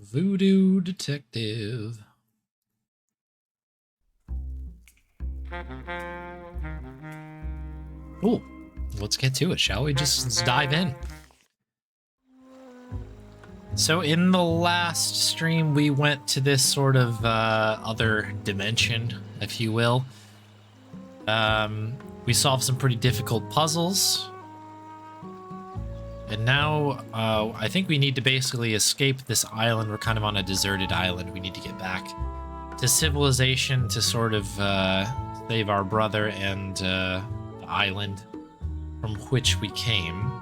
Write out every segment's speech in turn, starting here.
Voodoo detective. Oh, let's get to it, shall we? Let's dive in. So in the last stream, we went to this sort of other dimension, if you will. We solved some pretty difficult puzzles. And now I think we need to basically escape this island. We're kind of on a deserted island. We need to get back to civilization to sort of save our brother and the island from which we came.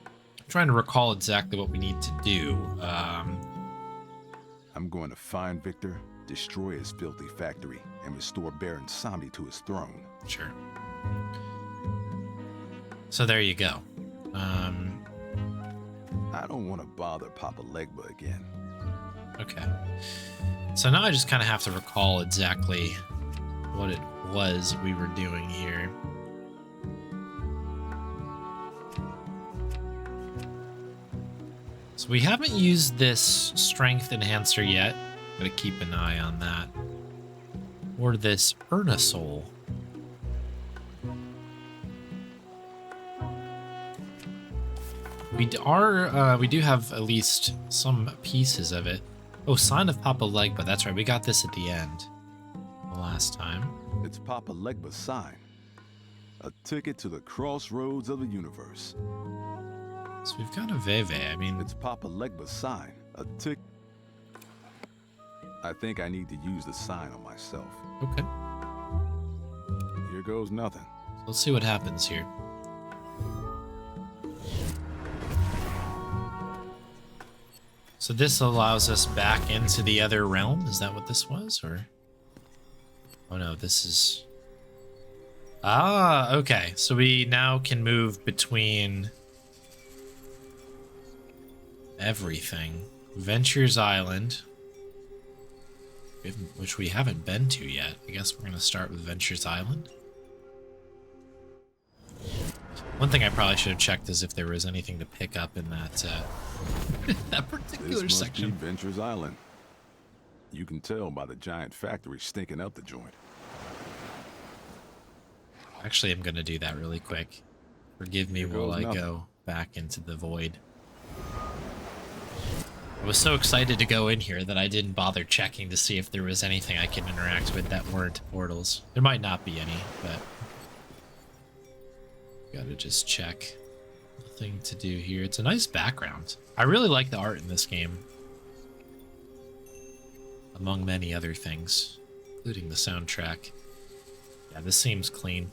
I'm trying to recall exactly what we need to do. I'm going to find Victor, destroy his filthy factory, and restore Baron Samdi to his throne. Sure. So there you go. I don't want to bother Papa Legba again. Okay. So now I just kind of have to recall exactly what it was we were doing here. So we haven't used this strength enhancer yet. Gotta keep an eye on that. Or this Earnasol. We do have at least some pieces of it. Oh, Sign of Papa Legba. That's right. We got this at the end the last time. It's Papa Legba's sign. A ticket to the crossroads of the universe. So we've got a Veve. I mean, it's Papa Legba's sign. A tick. I think I need to use the sign on myself. Okay. Here goes nothing. So let's see what happens here. So this allows us back into the other realm. Is that what this was, or? Oh no, this is... Ah, okay. So we now can move between everything. Ventures Island, which we haven't been to yet. I guess we're going to start with Ventures Island. One thing I probably should have checked is if there was anything to pick up in that that particular this section. Must be Ventures Island. You can tell by the giant factory stinking up the joint. Actually, I'm going to do that really quick. Forgive me while I go back into the void. I was so excited to go in here that I didn't bother checking to see if there was anything I could interact with that weren't portals. There might not be any, but gotta just check. Nothing to do here. It's a nice background. I really like the art in this game, among many other things, including the soundtrack. Yeah, this seems clean.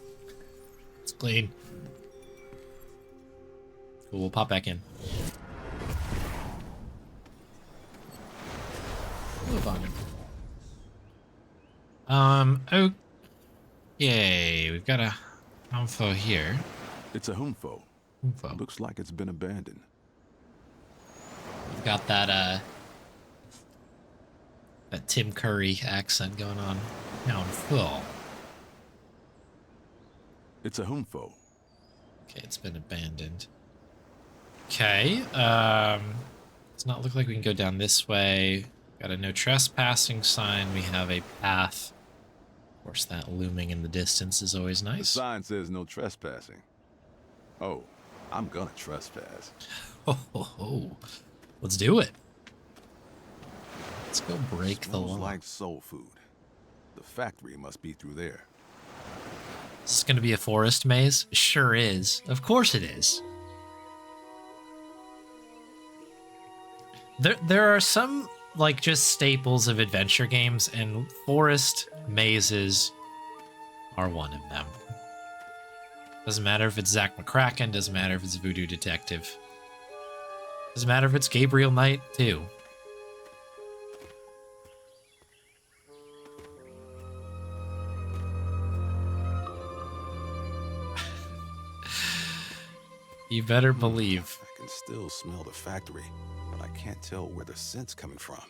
It's clean. Cool, we'll pop back in. Move on. Okay, we've got a info here. It's a humfo. Looks like it's been abandoned. We've got that that Tim Curry accent going on. Now I'm full. It's a humfo. Okay, it's been abandoned. Okay, does not look like we can go down this way. Got a no trespassing sign. We have a path. Of course, that looming in the distance is always nice. The sign says no trespassing. Oh, I'm gonna trespass. Oh. Let's do it. Let's go break the law. Smells like soul food. The factory must be through there. Is this going to be a forest maze? Sure is. Of course it is. There are some, like, just staples of adventure games, and forest mazes are one of them. Doesn't matter if it's Zach McCracken, doesn't matter if it's Voodoo Detective. Doesn't matter if it's Gabriel Knight, too. You better believe. I can still smell the factory, but I can't tell where the scent's coming from.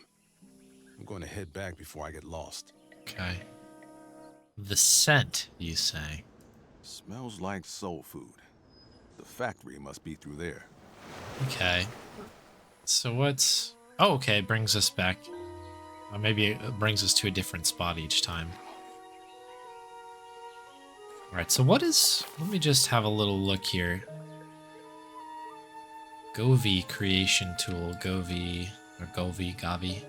I'm going to head back before I get lost. Okay. The scent, you say? Smells like soul food. The factory must be through there. Okay. So what's Oh, okay, it brings us back. Maybe it brings us to a different spot each time. All right, so what is... Let me just have a little look here. Govi creation tool. Govi, or Gavi.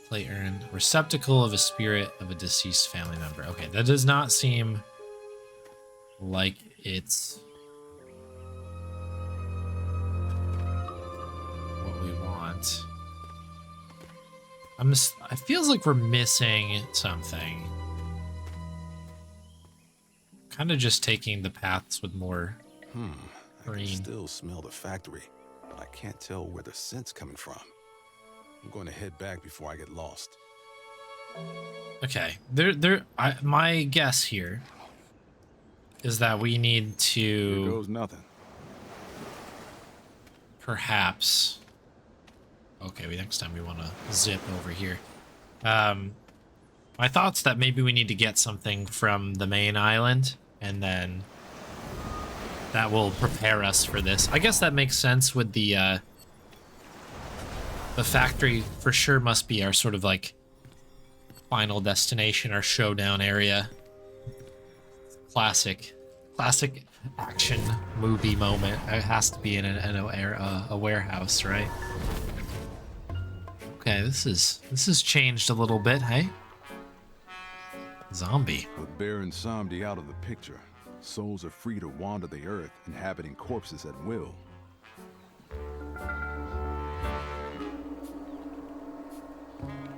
Play urn. Receptacle of a spirit of a deceased family member. Okay, that does not seem like it's what we want. It feels like we're missing something. Kind of just taking the paths with more I green. can still smell the factory, but I can't tell where the scent's coming from. I'm going to head back before I get lost. Okay, my guess here is that we need to... Here goes nothing. Perhaps... Okay, next time we want to zip over here. My thoughts that maybe we need to get something from the main island, and then that will prepare us for this. I guess that makes sense with the factory for sure must be our sort of like final destination, our showdown area. Classic action movie moment. It has to be in a warehouse, right? Okay, this has changed a little bit, hey? Zombie. With Baron Samdi out of the picture, souls are free to wander the earth, inhabiting corpses at will.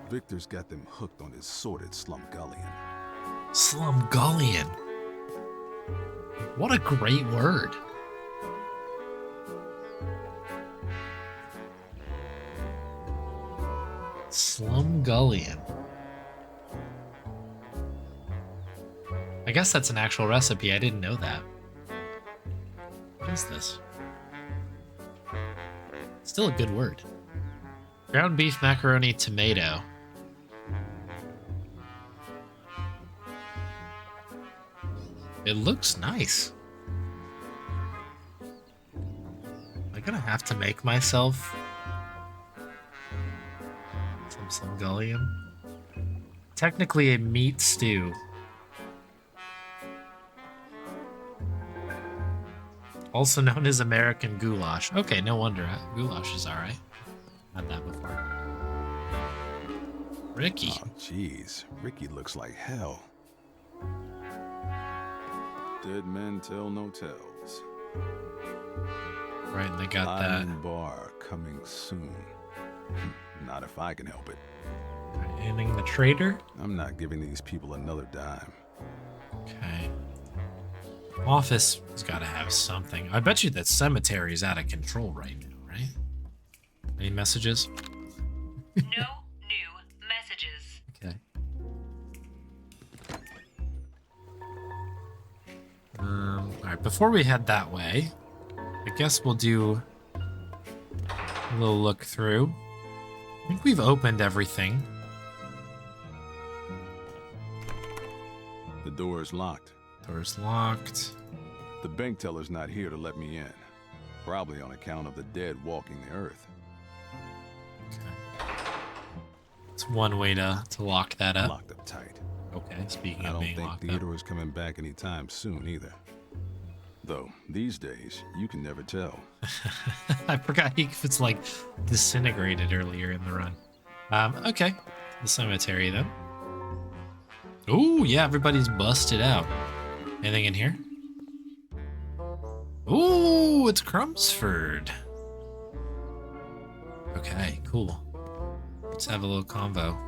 Victor's got them hooked on his sordid slumgullion. Slumgullion. What a great word. Slumgullion. I guess that's an actual recipe. I didn't know that. What is this? Still a good word. Ground beef, macaroni, tomato. It looks nice. Am I gonna have to make myself some slumgullion? Technically a meat stew. Also known as American goulash. Okay, no wonder. Goulash is alright. Had that before. Ricky. Oh, jeez. Ricky looks like hell. Dead men tell no tales. Right, and they got that. Island bar coming soon. Not if I can help it. Right, ending the trader. I'm not giving these people another dime. Okay. Office has got to have something. I bet you that cemetery is out of control right now, right? Any messages? No new messages. Okay. All right, before we head that way, I guess we'll do a little look through. I think we've opened everything. The door is locked. Door's locked. The bank teller's not here to let me in. Probably on account of the dead walking the earth. Okay. It's one way to lock that up. Locked up tight. Okay, speaking I of don't being think locked up. Theodore's coming back anytime soon either. Though, these days, you can never tell. I forgot he was like disintegrated earlier in the run. Okay. The cemetery then. Ooh, yeah, everybody's busted out. Anything in here? Ooh, it's Crumsford. Okay, cool. Let's have a little convo.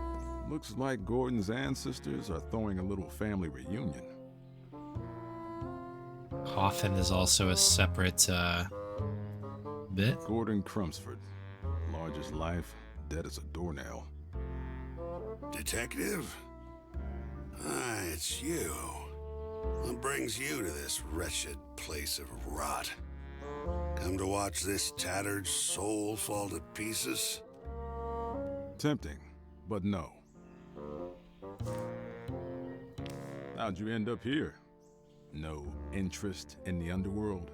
Looks like Gordon's ancestors are throwing a little family reunion. Coffin is also a separate bit. Gordon Crumsford, large as life, dead as a doornail. Detective? Ah, it's you. What brings you to this wretched place of rot? Come to watch this tattered soul fall to pieces? Tempting, but no. How'd you end up here? No interest in the underworld?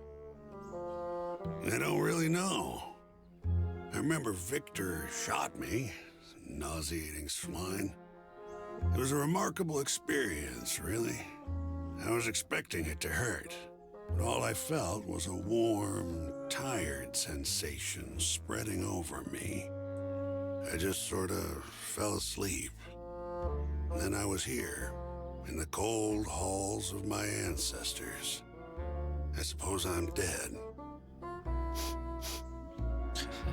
I don't really know. I remember Victor shot me, nauseating swine. It was a remarkable experience, really. I was expecting it to hurt, but all I felt was a warm, tired sensation spreading over me. I just sort of fell asleep. And then I was here, in the cold halls of my ancestors. I suppose I'm dead.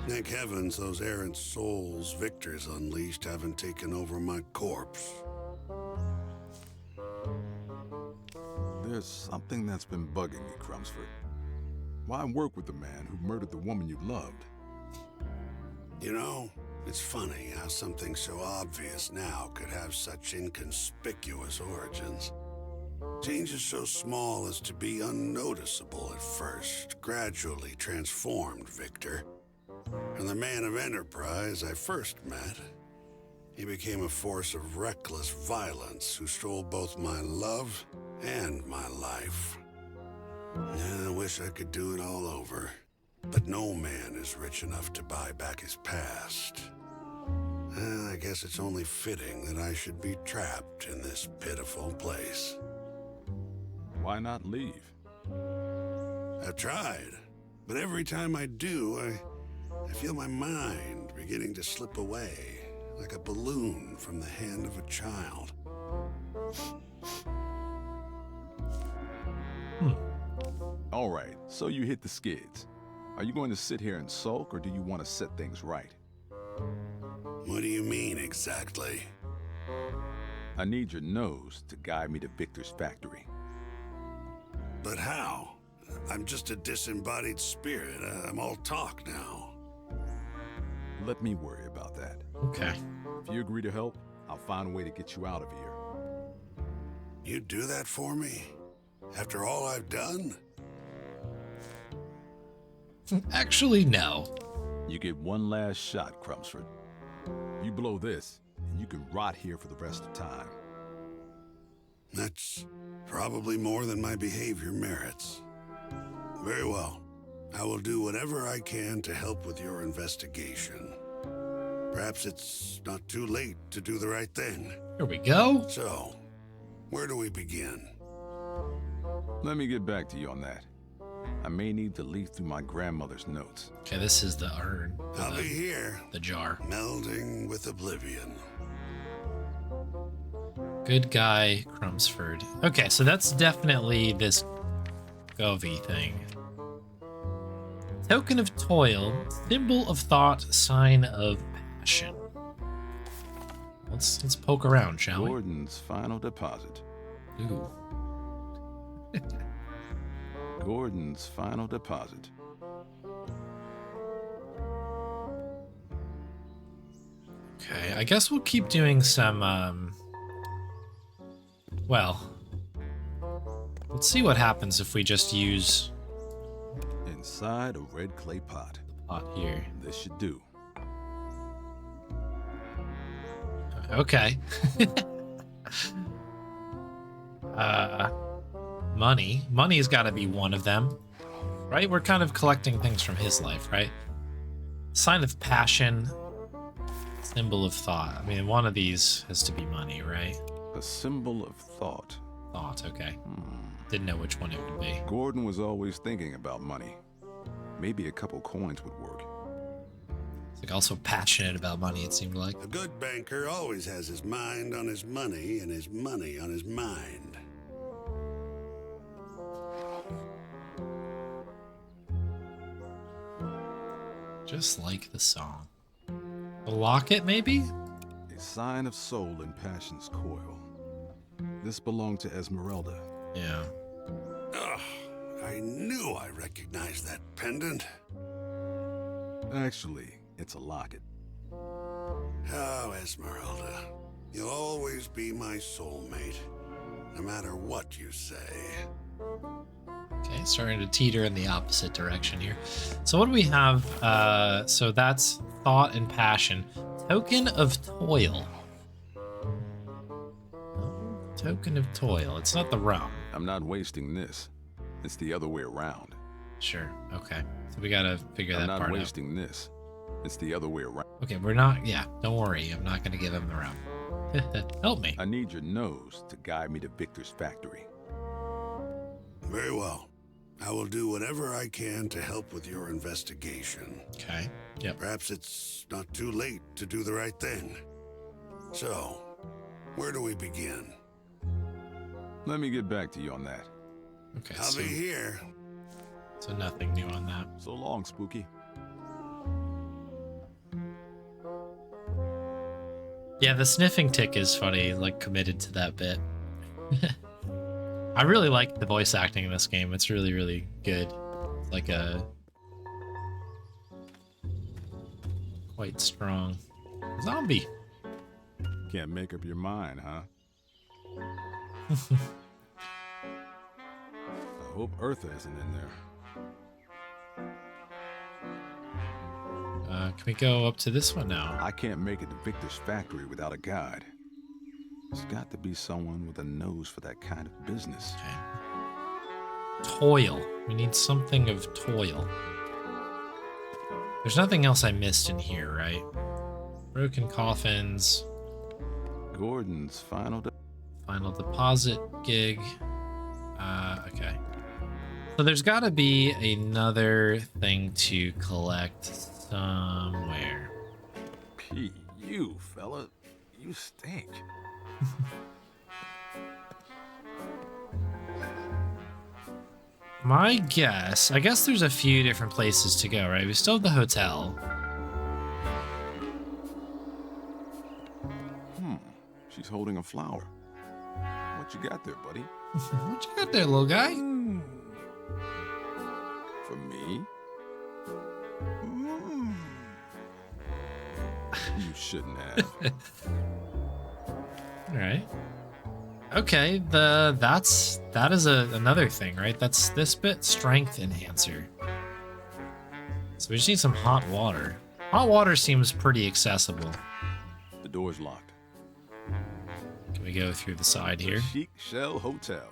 Thank heavens those errant souls Victor's unleashed haven't taken over my corpse. There's something that's been bugging me, Crumsford. Why work with the man who murdered the woman you loved? You know, it's funny how something so obvious now could have such inconspicuous origins. Changes so small as to be unnoticeable at first, gradually transformed Victor. From the man of enterprise I first met, he became a force of reckless violence who stole both my love and my life. I wish I could do it all over, but no man is rich enough to buy back his past. I guess it's only fitting that I should be trapped in this pitiful place. Why not leave? I've tried, but every time I do, I feel my mind beginning to slip away, like a balloon from the hand of a child. All right, so you hit the skids. Are you going to sit here and sulk, or do you want to set things right? What do you mean, exactly? I need your nose to guide me to Victor's factory. But how? I'm just a disembodied spirit. I'm all talk now. Let me worry about that. Okay. If you agree to help, I'll find a way to get you out of here. You'd do that for me? After all I've done? Actually, no. You get one last shot, Crumsford. You blow this, and you can rot here for the rest of time. That's probably more than my behavior merits. Very well. I will do whatever I can to help with your investigation. Perhaps it's not too late to do the right thing. Here we go. So, where do we begin? Let me get back to you on that. I may need to leaf through my grandmother's notes. Okay, this is the urn. I'll be here, The jar. melding with oblivion. Good guy, Crumsford. Okay, so that's definitely this Govey thing. Token of toil, symbol of thought, sign of passion. Let's poke around, shall we? Gordon's final deposit. Ooh. Gordon's final deposit. Okay, I guess we'll keep doing some, well, let's see what happens if we just use Inside a red clay pot. pot here. This should do. Okay. Money. Money's got to be one of them, right? We're kind of collecting things from his life, right? Sign of passion, symbol of thought. I mean, one of these has to be money, right? A symbol of thought. Thought, okay. Didn't know which one it would be. Gordon was always thinking about money. Maybe a couple coins would work. It's like also passionate about money, it seemed like. A good banker always has his mind on his money and his money on his mind. Just like the song. The locket, maybe? A sign of soul in passion's coil. This belonged to Esmeralda. Yeah. Ugh, I knew I recognized that pendant. Actually, it's a locket. Oh, Esmeralda, you'll always be my soulmate, no matter what you say. Okay, starting to teeter in the opposite direction here. So what do we have? So that's thought and passion. Token of toil. Oh, token of toil. It's not the rum. I'm not wasting this. It's the other way around. Sure. Okay. So we gotta figure I'm that not part wasting this. It's the other way around. Okay, we're not... Yeah, don't worry. I'm not going to give him the route. Help me. I need your nose to guide me to Victor's factory. Very well. I will do whatever I can to help with your investigation. Okay. Yep. Perhaps it's not too late to do the right thing. So, where do we begin? Let me get back to you on that. Okay, I'll be here. so nothing new on that. So long, Spooky. Yeah, the sniffing tick is funny, like committed to that bit. I really like the voice acting in this game. It's really, really good. It's like a... quite strong. Zombie. Can't make up your mind, huh? I hope Eartha isn't in there. Can we go up to this one now? I can't make it to Victor's factory without a guide. There's got to be someone with a nose for that kind of business. Okay. Toil. We need something of toil. There's nothing else I missed in here, right? Broken coffins. Gordon's final Deposit gig. Okay. So there's got to be another thing to collect somewhere. P. You, fella. You stink. My guess, I guess there's a few different places to go, right? We still have the hotel. She's holding a flower. What you got there, buddy? What you got there, little guy? For me? You shouldn't have. All right. Okay, that is another thing, right? That's this bit, strength enhancer. So we just need some hot water. Hot water seems pretty accessible. The door's locked. Can we go through the side here? Chic Shell Hotel.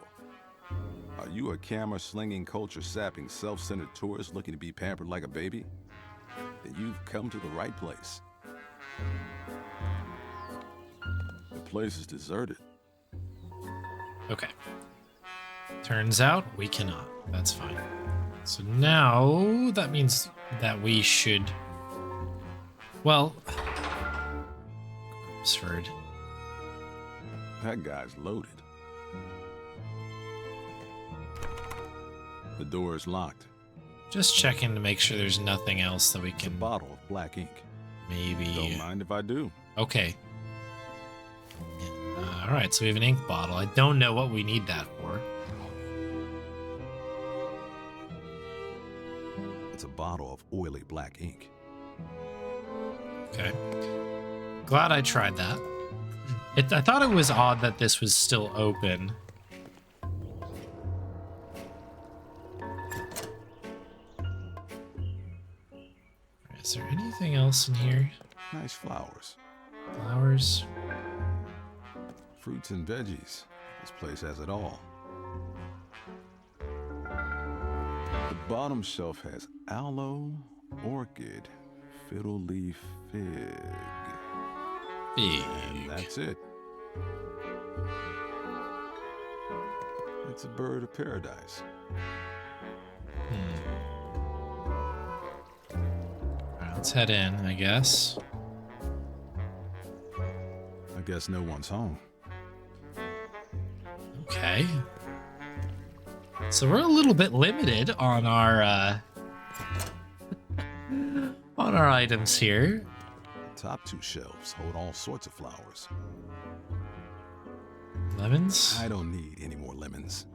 Are you a camera-slinging, culture-sapping, self-centered tourist looking to be pampered like a baby? Then you've come to the right place. The place is deserted. Okay. Turns out we cannot. That's fine. So now that means that we should... Well... Absurd. That guy's loaded. The door is locked. Just checking to make sure there's nothing else that we It's a can... bottle of black ink. Maybe... Don't mind if I do. Okay. All right, so we have an ink bottle. I don't know what we need that for. It's a bottle of oily black ink. Okay. Glad I tried that. I thought it was odd that this was still open. Is there anything else in here? Nice flowers. Flowers? Fruits and veggies. This place has it all. The bottom shelf has aloe, orchid, fiddle leaf, fig. And that's it. It's a bird of paradise. Alright, let's head in, I guess. I guess no one's home. Okay. So we're a little bit limited on our on our items here. The top two shelves hold all sorts of flowers. Lemons? I don't need any more lemons.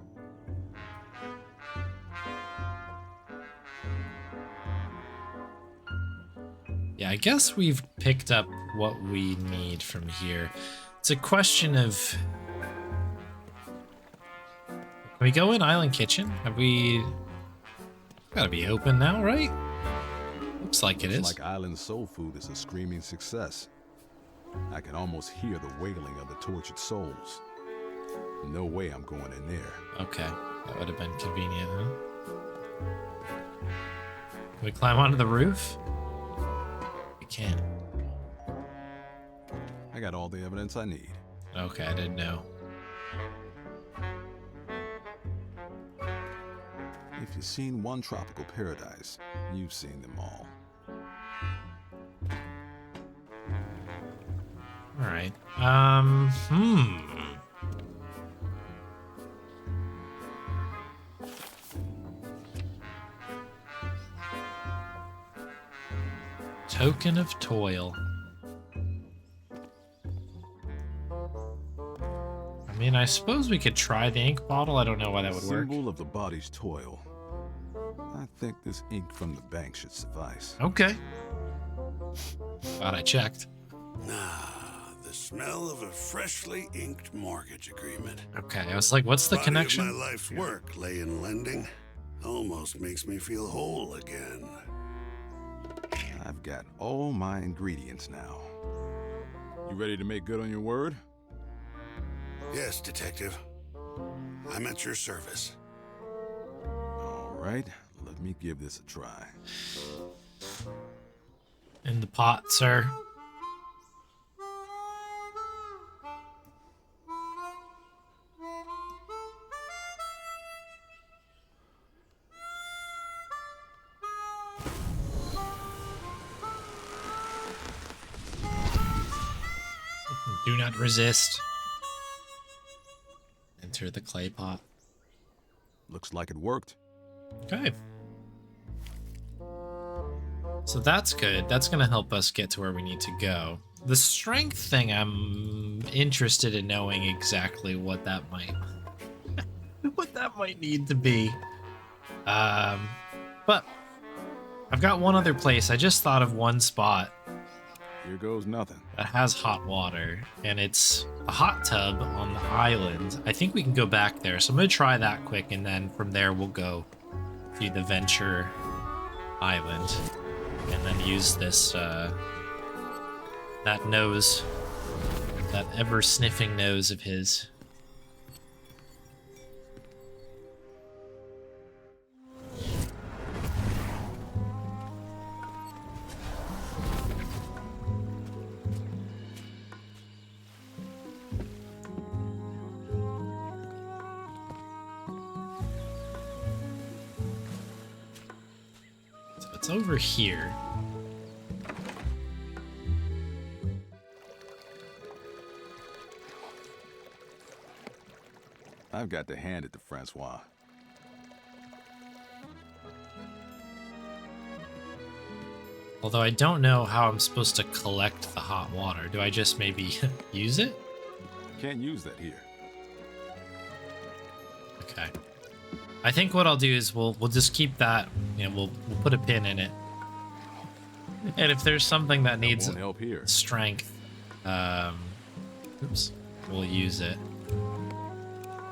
Yeah, I guess we've picked up what we need from here. It's a question of... Can we go in Island Kitchen? Have we... Gotta be open now, right? Looks like it is. Looks like Island Soul Food is a screaming success. I can almost hear the wailing of the tortured souls. No way I'm going in there. Okay, that would have been convenient, huh? Can we climb onto the roof? can't. I got all the evidence I need. Okay, I didn't know. If you've seen one tropical paradise, you've seen them all. All right. Token of toil. I mean, I suppose we could try the ink bottle. I don't know why that would work. Symbol of the body's toil. I think this ink from the bank should suffice. Okay. Glad I checked. Ah, the smell of a freshly inked mortgage agreement. Okay, I was like, what's the Body connection? of my life's work lay in lending. Almost makes me feel whole again. I've got all my ingredients now. You ready to make good on your word? Yes, Detective. I'm at your service. All right, let me give this a try. In the pot, sir. Do not resist. Enter the clay pot. Looks like it worked. Okay. So that's good. That's going to help us get to where we need to go. The strength thing, I'm interested in knowing exactly what that might need to be. But I've got one other place. I just thought of one spot Here goes nothing. that has hot water, and it's a hot tub on the island. I think we can go back there, so I'm gonna try that quick, and then from there we'll go to the Venture Island, and then use this that nose, that ever-sniffing nose of his. It's over here. I've got to hand it to Francois. Although I don't know how I'm supposed to collect the hot water. Do I just maybe use it? Can't use that here. Okay. I think what I'll do is we'll just keep that, you know, we'll put a pin in it. And if there's something that needs Won't help here. strength, oops, we'll use it.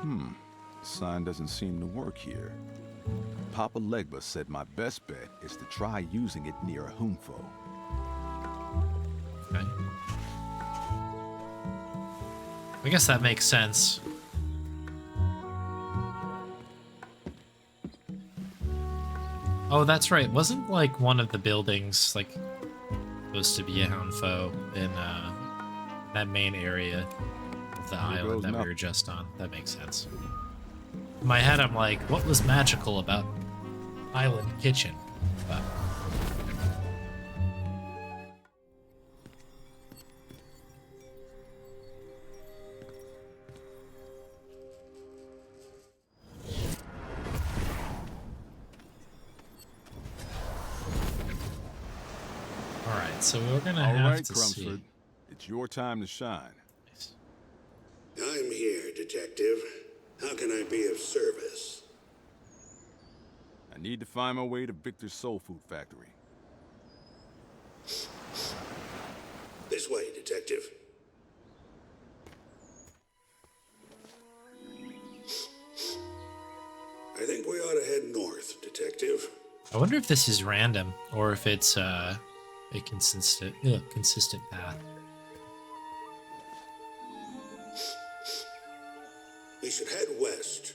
The sign doesn't seem to work here. Papa Legba said my best bet is to try using it near a Humfo. Okay. I guess that makes sense. Oh, that's right. Wasn't like one of the buildings like supposed to be a Houndfo in that main area of the Here island goes that we nothing. were just on? That makes sense. In my head, I'm like, what was magical about Island Kitchen? But all right, so we're gonna All have right, to Crumford. see. It's your time to shine. I'm here, Detective. How can I be of service? I need to find my way to Victor's Soul Food Factory. This way, Detective. I think we ought to head north, Detective. I wonder if this is random or if it's a consistent path. We should head west.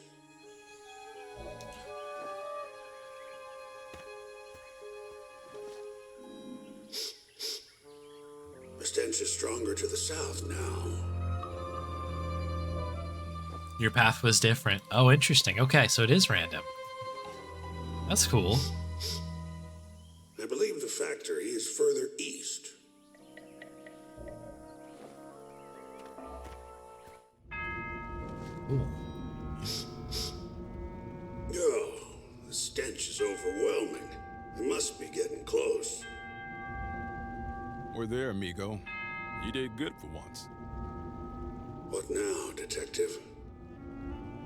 stench is stronger to the south now. Your path was different. Oh, interesting. Okay, so it is random. That's cool. I believe the factory is further east. Ooh. Oh, the stench is overwhelming. It must be getting close. We're there, amigo. You did good for once. What now, detective?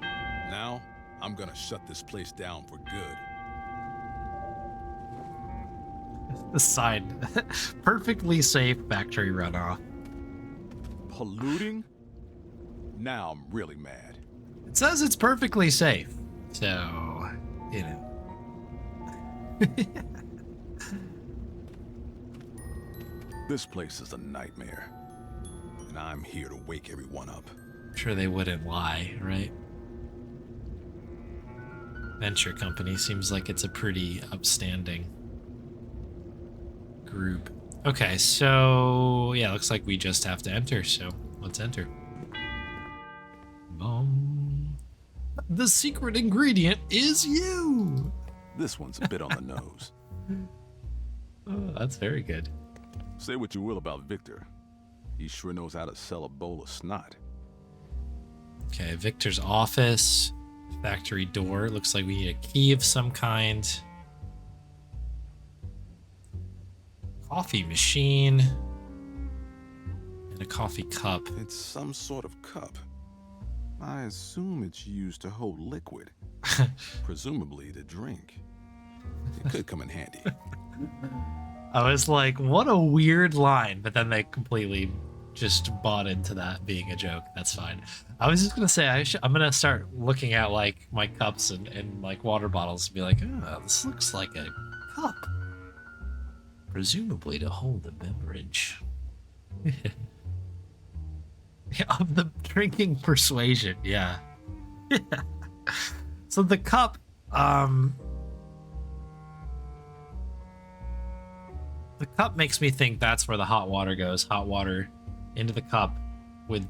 Now, I'm gonna shut this place down for good. The sign. Perfectly safe factory runoff. Polluting? Now I'm really mad. It says it's perfectly safe. So, you know. This place is a nightmare. And I'm here to wake everyone up. I'm sure they wouldn't lie, right? Venture company seems like it's a pretty upstanding group. Okay, so yeah, looks like we just have to enter, so let's enter. Boom. The secret ingredient is you. This one's a bit on the nose. Oh, that's very good. Say what you will about Victor. He sure knows how to sell a bowl of snot. Okay, Victor's office, factory door. Looks like we need a key of some kind. Coffee machine. And a coffee cup. It's some sort of cup. I assume it's used to hold liquid. Presumably to drink. It could come in handy. I was like, what a weird line, but then they completely just bought into that being a joke. That's fine. I was just gonna say I'm gonna start looking at like my cups and like water bottles and be like, oh, this looks like a cup, presumably to hold a beverage. Of the drinking persuasion, yeah. So the cup, the cup makes me think that's where the hot water goes. Hot water into the cup with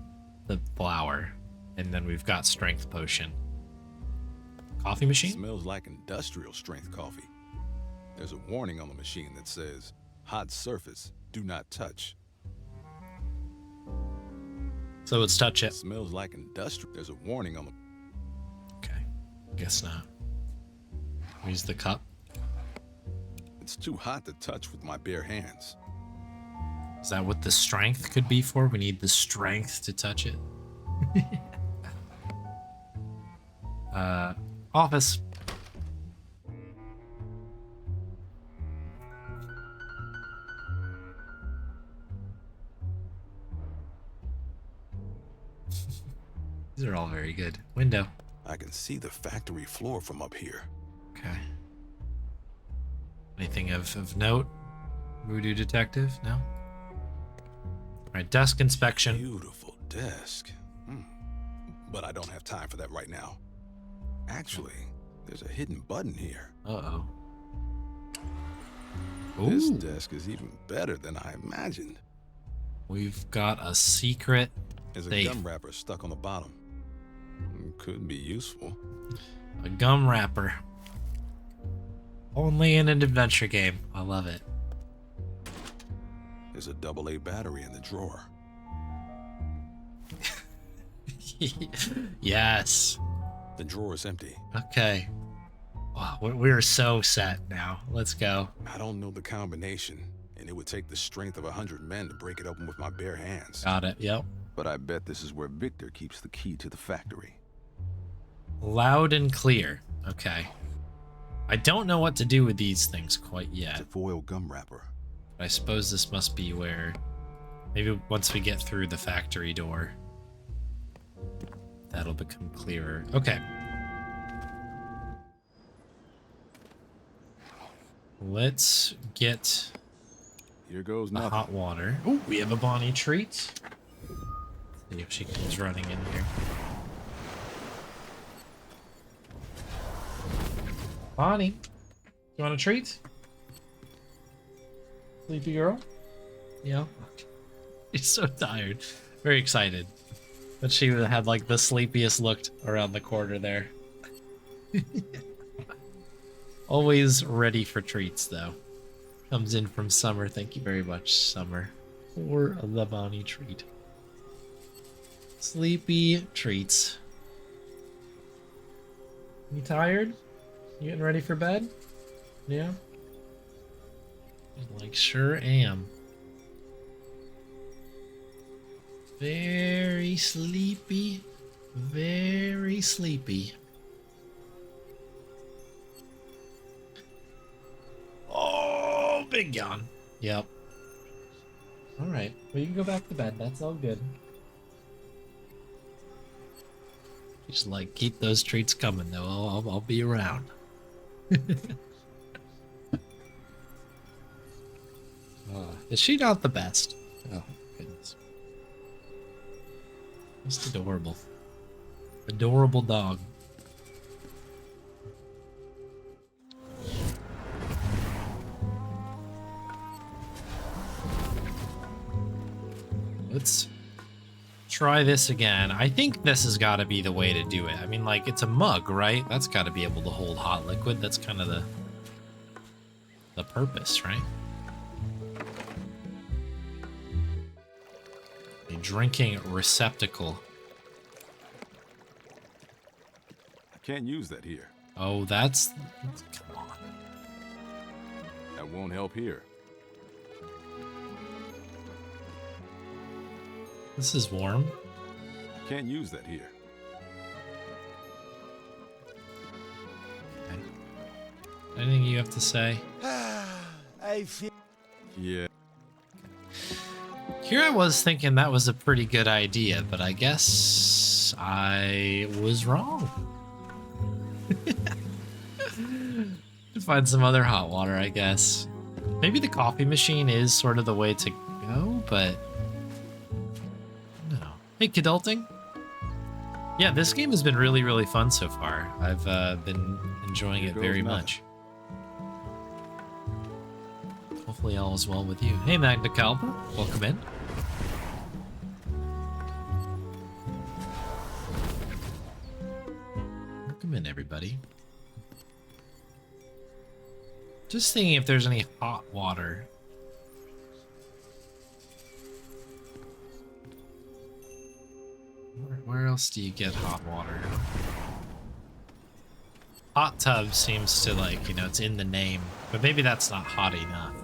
the flour. And then we've got strength potion. Coffee machine? Smells like industrial strength coffee. There's a warning on the machine that says, hot surface, do not touch. So let's touch it. Smells like industrial. There's a warning on the... Okay, guess not. Use the cup. It's too hot to touch with my bare hands. Is that what the strength could be for? We need the strength to touch it. Office. These are all very good. Window. I can see the factory floor from up here. Okay. Anything of note? Voodoo detective? No? Alright, desk inspection. Beautiful desk. But I don't have time for that right now. Actually, there's a hidden button here. Uh-oh. This Ooh. desk is even better than I imagined. We've got a secret There's a safe. gum wrapper stuck on the bottom. Could be useful. A gum wrapper. Only in an adventure game. I love it. There's a AA battery in the drawer. Yes. The drawer is empty. Okay. Wow, we're so set now. Let's go. I don't know the combination, and it would take the strength of 100 men to break it open with my bare hands. Got it. Yep. But I bet this is where Victor keeps the key to the factory. Loud and clear. Okay. I don't know what to do with these things quite It's yet. a foil gum wrapper. I suppose this must be where... Maybe once we get through the factory door, that'll become clearer. Okay. Let's get Here goes the nothing. hot water. Oh, we have a Bonnie treat. See if she comes running in here. Bonnie, you want a treat? Sleepy girl? Yeah. She's so tired. Very excited. But she had like the sleepiest look around the corner there. Always ready for treats, though. Comes in from Summer. Thank you very much, Summer, for the Bonnie treat. Sleepy treats. You tired? You getting ready for bed? Yeah? Like, sure am. Very sleepy. Very sleepy. Oh, big yawn. Yep. Alright. Well, you can go back to bed. That's all good. Just like, keep those treats coming, though. I'll be around. Is she not the best? Oh, goodness. Just adorable. Adorable dog. Let's try this again. I think this has got to be the way to do it. I mean, like, it's a mug, right? That's got to be able to hold hot liquid. That's kind of the purpose, right? A drinking receptacle. I can't use that here. Oh, that's... Come on. That won't help here. This is warm. I can't use that here. Okay. Anything you have to say? I feel. Yeah. Here I was thinking that was a pretty good idea, but I guess I was wrong. To find some other hot water, I guess. Maybe the coffee machine is sort of the way to go, but no. Hey, Kidulting. Yeah, this game has been really, really fun so far. I've been enjoying it very much. Hopefully all is well with you. Hey, Magna Calpa. Welcome in. Welcome in, everybody. Just thinking if there's any hot water. Where else do you get hot water? Hot tub seems to, like, you know, it's in the name, but maybe that's not hot enough.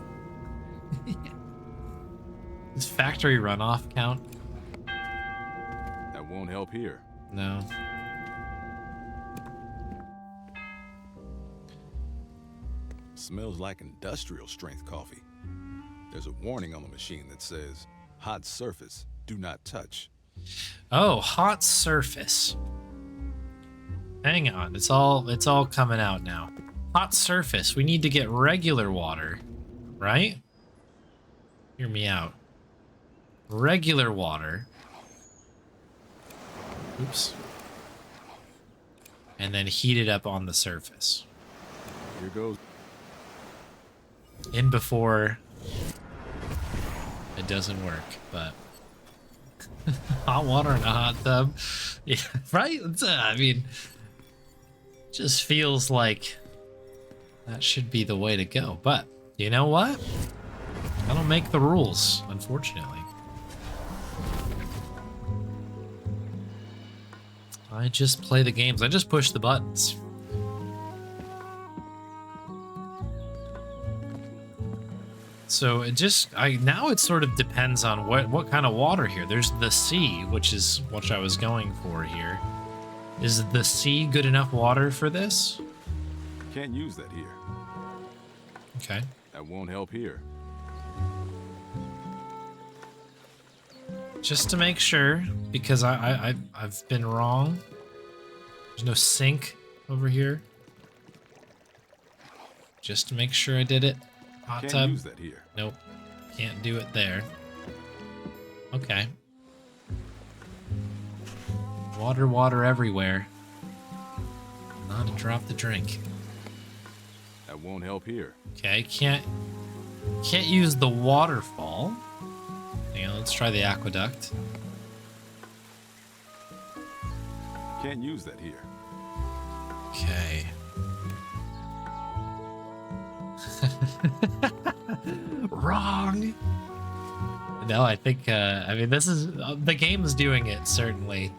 Does factory runoff count? That won't help here. No. Smells like industrial strength coffee. There's a warning on the machine that says, hot surface, do not touch. Oh, hot surface. Hang on, it's all coming out now. Hot surface, we need to get regular water, right? Hear me out. Regular water. Oops. And then heat it up on the surface. Here goes. In before it doesn't work, but hot water in a hot tub. Yeah, right? I mean, just feels like that should be the way to go. But you know what? I don't make the rules, unfortunately. I just play the games. I just push the buttons. So it just, now it sort of depends on what kind of water here. There's the sea, which is what I was going for here. Is the sea good enough water for this? Can't use that here. Okay. That won't help here. Just to make sure, because I've been wrong. There's no sink over here. Just to make sure I did it. Hot Can't tub. use that here. Nope. Can't do it there. Okay. Water everywhere. Not a drop to drink. That won't help here. Okay, can't use the waterfall. Hang Yeah, let's try the aqueduct. Can't use that here. Okay. Wrong. No, I think, I mean, this is, the game is doing it, certainly,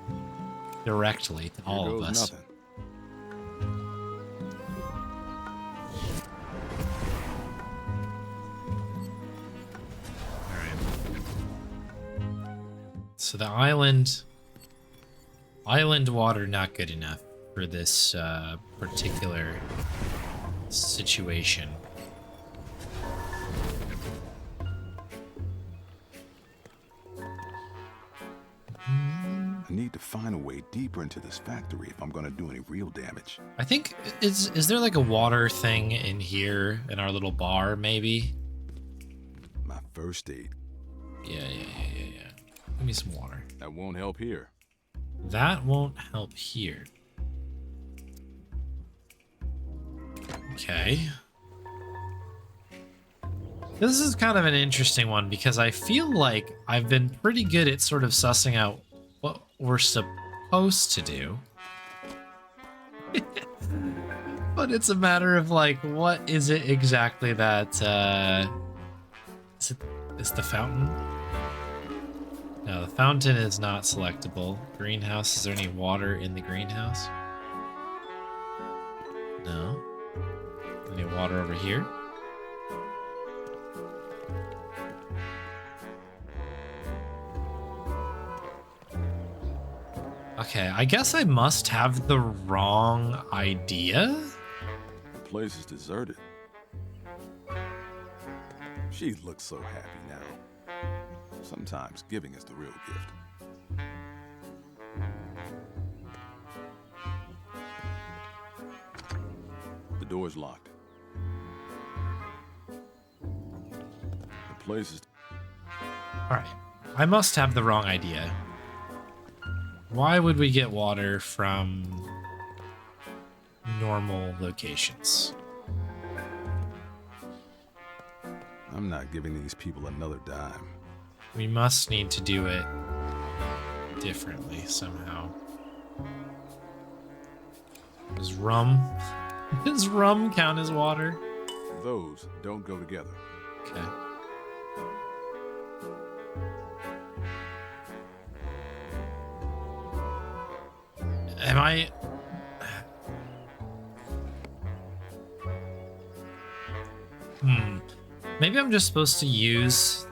directly to all Here of goes us. nothing. So the island water not good enough for this particular situation. I need to find a way deeper into this factory if I'm gonna do any real damage. I think is there like a water thing in here in our little bar maybe? My first aid. Yeah. Give me some water. That won't help here. That won't help here. Okay. This is kind of an interesting one because I feel like I've been pretty good at sort of sussing out what we're supposed to do. But it's a matter of like, what is it exactly that, is the fountain? No, the fountain is not selectable. Greenhouse, is there any water in the greenhouse? No. Any water over here? Okay, I guess I must have the wrong idea. The place is deserted. She looks so happy now. Sometimes giving is the real gift. The door's locked. The place is... Alright, I must have the wrong idea. Why would we get water from normal locations? I'm not giving these people another dime. We must need to do it differently somehow. Does rum count as water? Those don't go together. Okay. Am I... Maybe I'm just supposed to use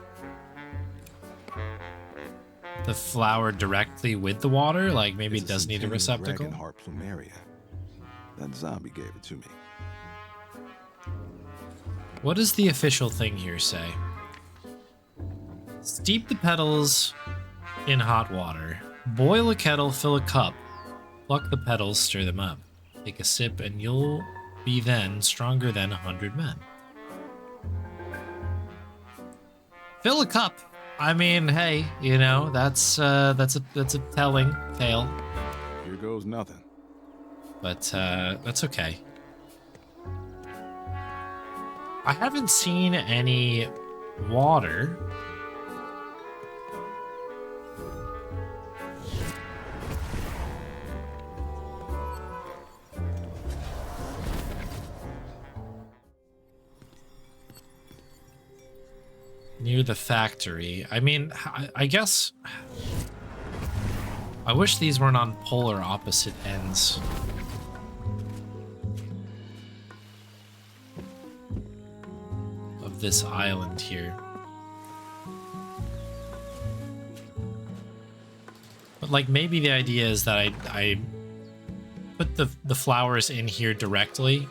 the flower directly with the water? Like maybe it does need a receptacle? Dragonheart plumeria. That zombie gave it to me. What does the official thing here say? Steep the petals in hot water. Boil a kettle, fill a cup. Pluck the petals, stir them up. Take a sip and you'll be then stronger than 100 men. Fill a cup. I mean, hey, you know, that's a telling tale. Here goes nothing. But that's okay. I haven't seen any water. Near the factory. I mean, I guess... I wish these weren't on polar opposite ends. Of this island here. But like maybe the idea is that I put the flowers in here directly.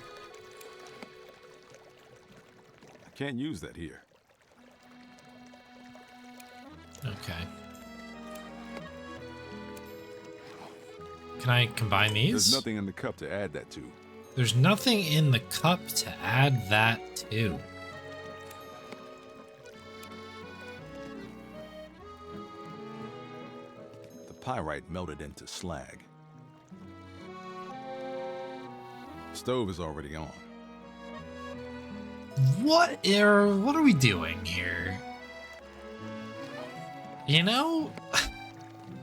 I can't use that here. Okay. Can I combine these? There's nothing in the cup to add that to. There's nothing in the cup to add that to. The pyrite melted into slag. Stove is already on. What are we doing here? You know,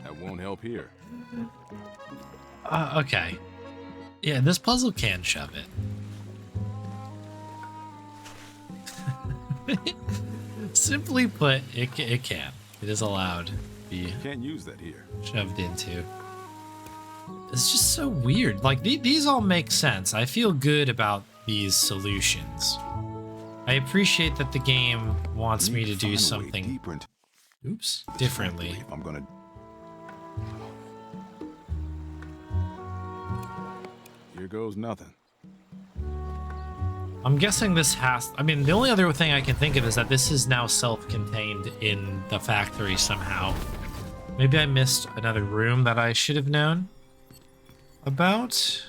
That won't help here. okay. Yeah, this puzzle can shove it. Simply put, it can. It is allowed to be Can't use that here. shoved into. It's just so weird. Like, these all make sense. I feel good about these solutions. I appreciate that the game wants me to do something, Deeper into oops, differently. if I'm gonna. Here goes nothing. I'm guessing this has... I mean, the only other thing I can think of is that this is now self-contained in the factory somehow. Maybe I missed another room that I should have known about.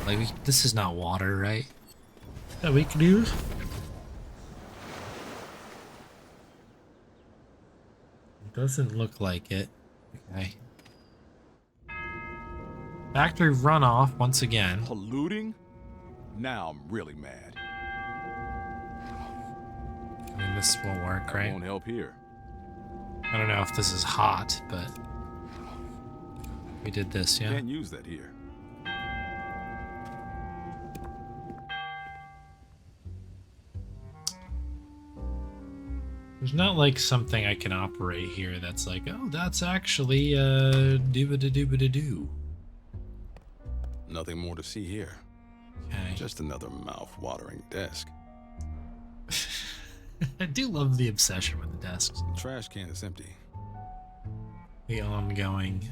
Like, this is not water, right? That we can use? It doesn't look like it. Okay. Factory runoff once again. Polluting? Now I'm really mad. I mean, this won't work, That right? won't help here. I don't know if this is hot, but we did this, yeah? Can't use that here. There's not like something I can operate here that's like, oh, that's actually doo-ba-da-doo-ba-da-doo. Nothing more to see here. Okay. Just another mouth-watering desk. I do love the obsession with the desks. The trash can is empty. The ongoing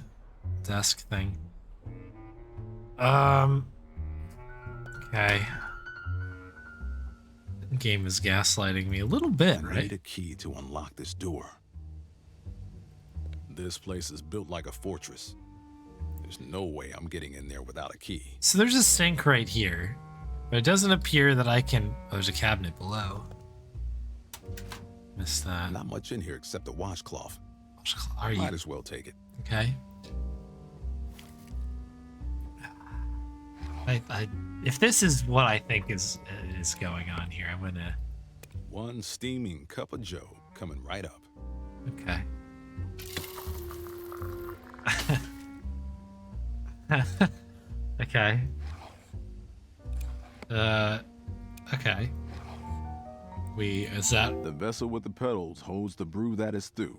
desk thing. Okay. The game is gaslighting me a little bit, I right? need a key to unlock this door. This place is built like a fortress. There's no way I'm getting in there without a key. So there's a sink right here, but it doesn't appear that I can... Oh, there's a cabinet below. Missed that. Not much in here except a washcloth. Are you... Might as well take it. Okay. If this is what I think is going on here, I'm gonna... One steaming cup of joe coming right up. Okay. Okay. Okay. Is that... The vessel with the petals holds the brew that is through.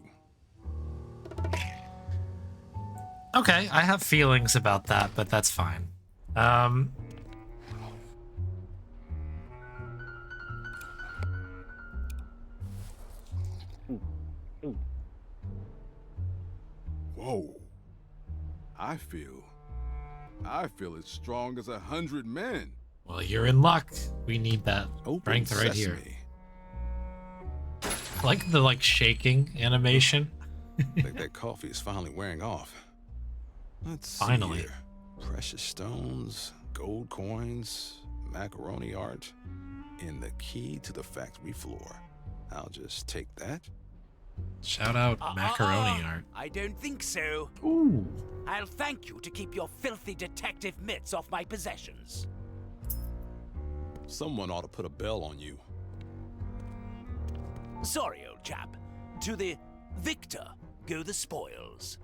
Okay, I have feelings about that, but that's fine. Whoa. I feel as strong as 100 men. Well, you're in luck. We need that Open strength right here. sesame. I like the shaking animation. Think that coffee is finally wearing off. Let's Finally. see here. Precious stones, gold coins, macaroni art, and the key to the factory floor. I'll just take that. Shout out macaroni art. I don't think so. Ooh. I'll thank you to keep your filthy detective mitts off my possessions. Someone ought to put a bell on you. Sorry, old chap. To the victor go the spoils.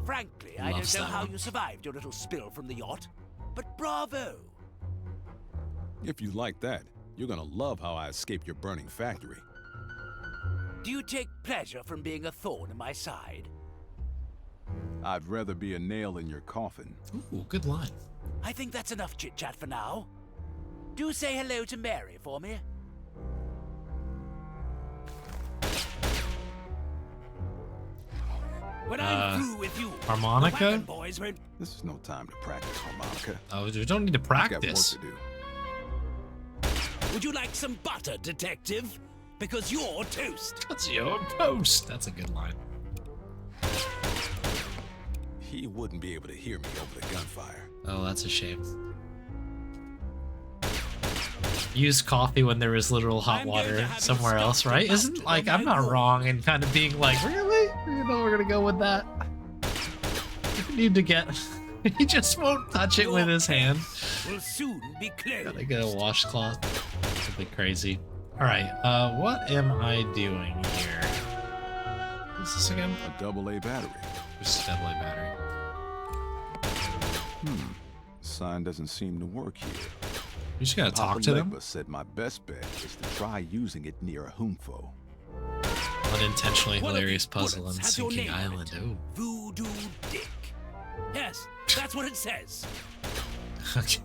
Frankly, I Loves don't know that how one. you survived your little spill from the yacht, but bravo. If you like that, you're gonna love how I escaped your burning factory. Do you take pleasure from being a thorn in my side? I'd rather be a nail in your coffin. Ooh, good line. I think that's enough chit-chat for now. Do say hello to Mary for me. When I'm through with you, harmonica? the wagon boys won't... This is no time to practice harmonica. Oh, we don't need to I've got work practice. to do. Would you like some butter, detective? Because you're toast. That's your post. That's a good line. He wouldn't be able to hear me over the gunfire. Oh, that's a shame. Use coffee when there is literal hot I'm going to water have you somewhere else, stuffed right? and Isn't busted like on I'm my not wall. wrong in kind of being like, really? You know, we're gonna go with that. You need to get. He just won't touch it with his hand. Will soon be closed. Gotta get a washcloth. Something crazy. All right. What am I doing here? What's this again? A AA battery. Just a double A battery. Sign doesn't seem to work here. You just gotta Papa talk to them. Legba said my best bet is to try using it near a Humfo. Unintentionally One of hilarious these puzzle bullets in has your Sinking name on Island. it. Oh. Voodoo Dick. Yes, that's what it says. Okay.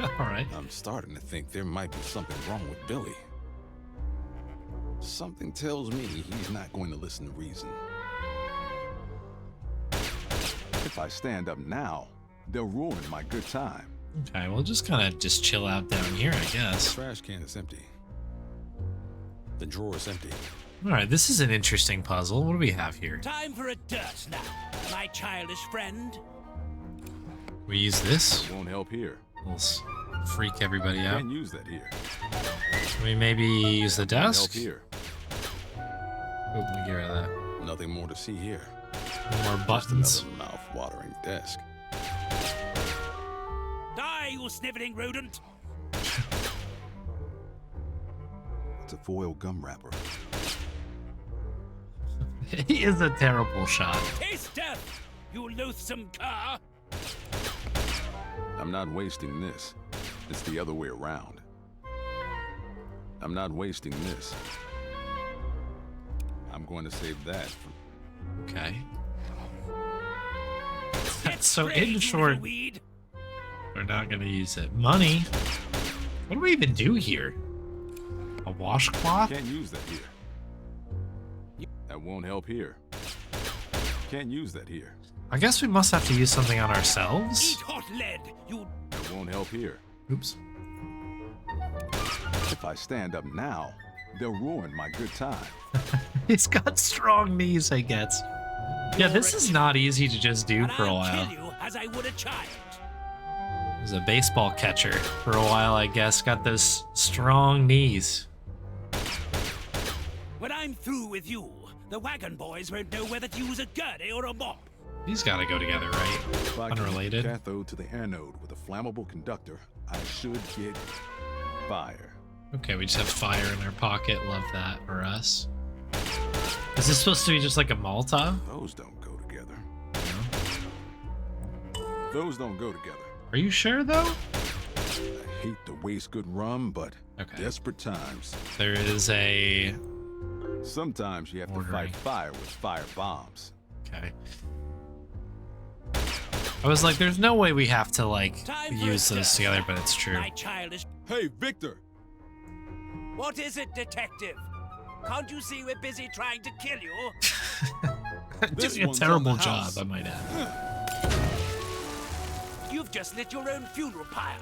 All right. I'm starting to think there might be something wrong with Billy. Something tells me he's not going to listen to reason. If I stand up now, they'll ruin my good time. Okay, we'll just kind of just chill out down here, I guess. Trash can is empty. The drawer is empty. All right, this is an interesting puzzle. What do we have here? Time for a dirt now, my childish friend. We use this. Won't help here. We'll freak everybody out. Can't use that here. Can we maybe use the Won't help desk? here. Oh, we get rid of that. Nothing more to see here. More Just buttons. another mouth-watering desk. Die, you sniveling rodent! It's a foil gum wrapper. He is a terrible shot. Taste death, you loathsome cur! I'm not wasting this. It's the other way around. I'm not wasting this. I'm going to save that for... Okay. Get So sprayed, in you short, little weed. we're not gonna use it. Money. What do we even do here? A washcloth? Can't use that here. That won't help here. Can't use that here. I guess we must have to use something on ourselves. Eat hot lead, you... That won't help here. Oops. If I stand up now, they'll ruin my good time. He's got strong knees, I guess. Yeah, this is not easy to just do and for a I'll while. kill you as I would a child. He's a baseball catcher for a while, I guess. Got those strong knees. When I'm through with you, the wagon boys won't know whether to use a gurney or a mop. These gotta go together, right? If I connect Unrelated. the cathode to the anode with a flammable conductor, I should get fire. Okay, we just have fire in our pocket. Love that for us. Is this supposed to be just like a Malta? Those don't go together. Those don't go together. Are you sure, though? I hate to waste good rum, but Okay. desperate times. There is a... Sometimes you have to Ordering. fight fire with fire bombs. Okay. I was like, there's no way we have to, like, Time for use a those dirt together, now, but it's true. My childish... Hey, Victor! What is it, detective? Can't you see we're busy trying to kill you? This Doing a one's on terrible the job, house. I might add. You've just lit your own funeral pyre.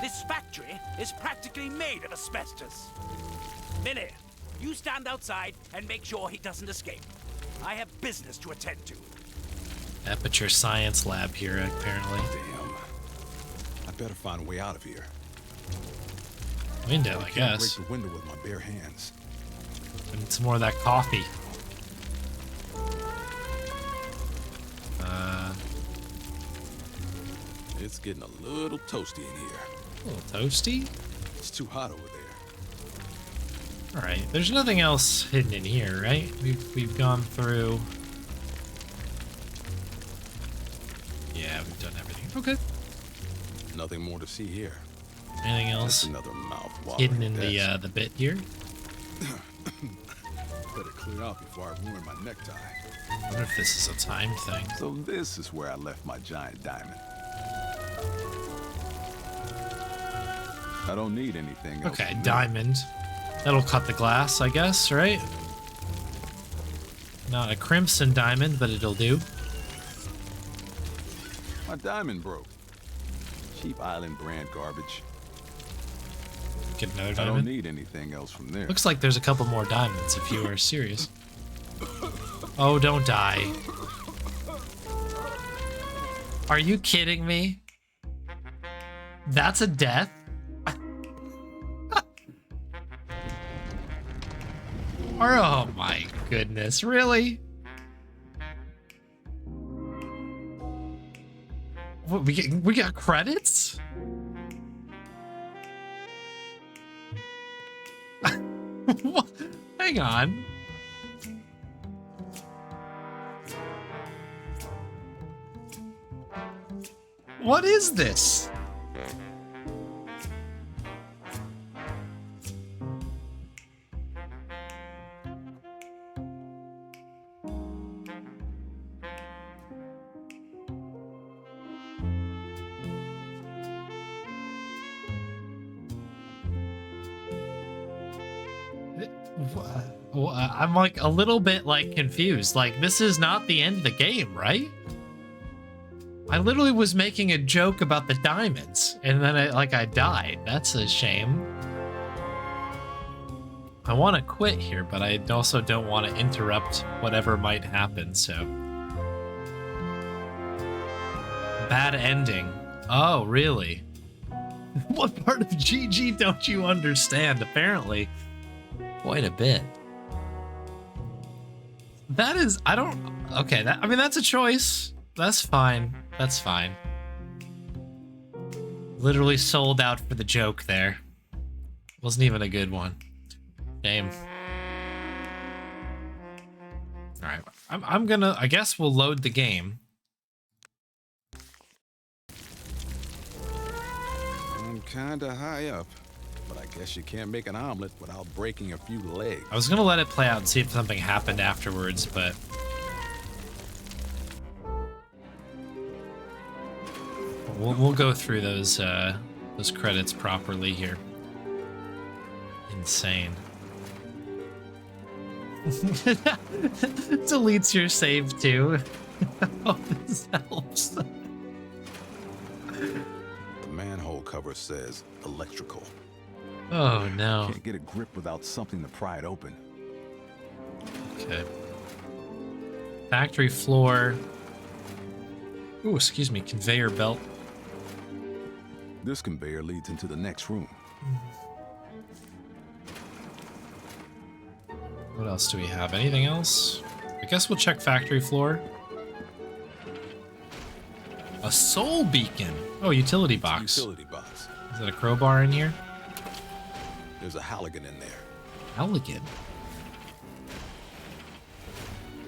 This factory is practically made of asbestos. Millie, you stand outside and make sure he doesn't escape. I have business to attend to. Aperture Science Lab here, apparently. Damn. I better find a way out of here. Window, I Can't guess. break the window with my bare hands. I need some more of that coffee. It's getting a little toasty in here. A little toasty. It's too hot over there. All right, there's nothing else hidden in here, right? We've gone through. Yeah, we've done everything. Okay. Nothing more to see here. Anything Just else another mouth hidden in the bit here? Better clear out before I ruin my necktie. I wonder if this is a time thing. So this is where I left my giant diamond. I don't need anything else. Okay, from there. diamond. That'll cut the glass, I guess, right? Not a crimson diamond, but it'll do. My diamond broke. Cheap island brand garbage. Get another I don't diamond. need anything else from there. Looks like there's a couple more diamonds if you are serious. Oh, don't die. Are you kidding me? That's a death? Oh my goodness, really? What, we got credits? What? Hang on. What is this? I'm like a little bit like confused. Like, this is not the end of the game, right? I literally was making a joke about the diamonds, and then I died. That's a shame. I want to quit here, but I also don't want to interrupt whatever might happen, so. Bad ending. Oh, really? What part of GG don't you understand? Apparently, quite a bit. That is, I don't, okay, I mean, that's a choice. That's fine. That's fine. Literally sold out for the joke there. Wasn't even a good one. Shame. Alright, I'm gonna, I guess we'll load the game. I'm kinda high up, but I guess you can't make an omelet without breaking a few legs. I was gonna let it play out and see if something happened afterwards, but we'll go through those credits properly here. Insane. Deletes your save too. Oh, this helps. The manhole cover says electrical. Oh no. Can't get a grip without something to pry it open. Okay. Factory floor. Ooh, excuse me, conveyor belt. This conveyor leads into the next room. What else do we have? Anything else? I guess we'll check factory floor. A soul beacon. Oh, utility box. Utility box. Is that a crowbar in here? There's a Halligan in there. Halligan.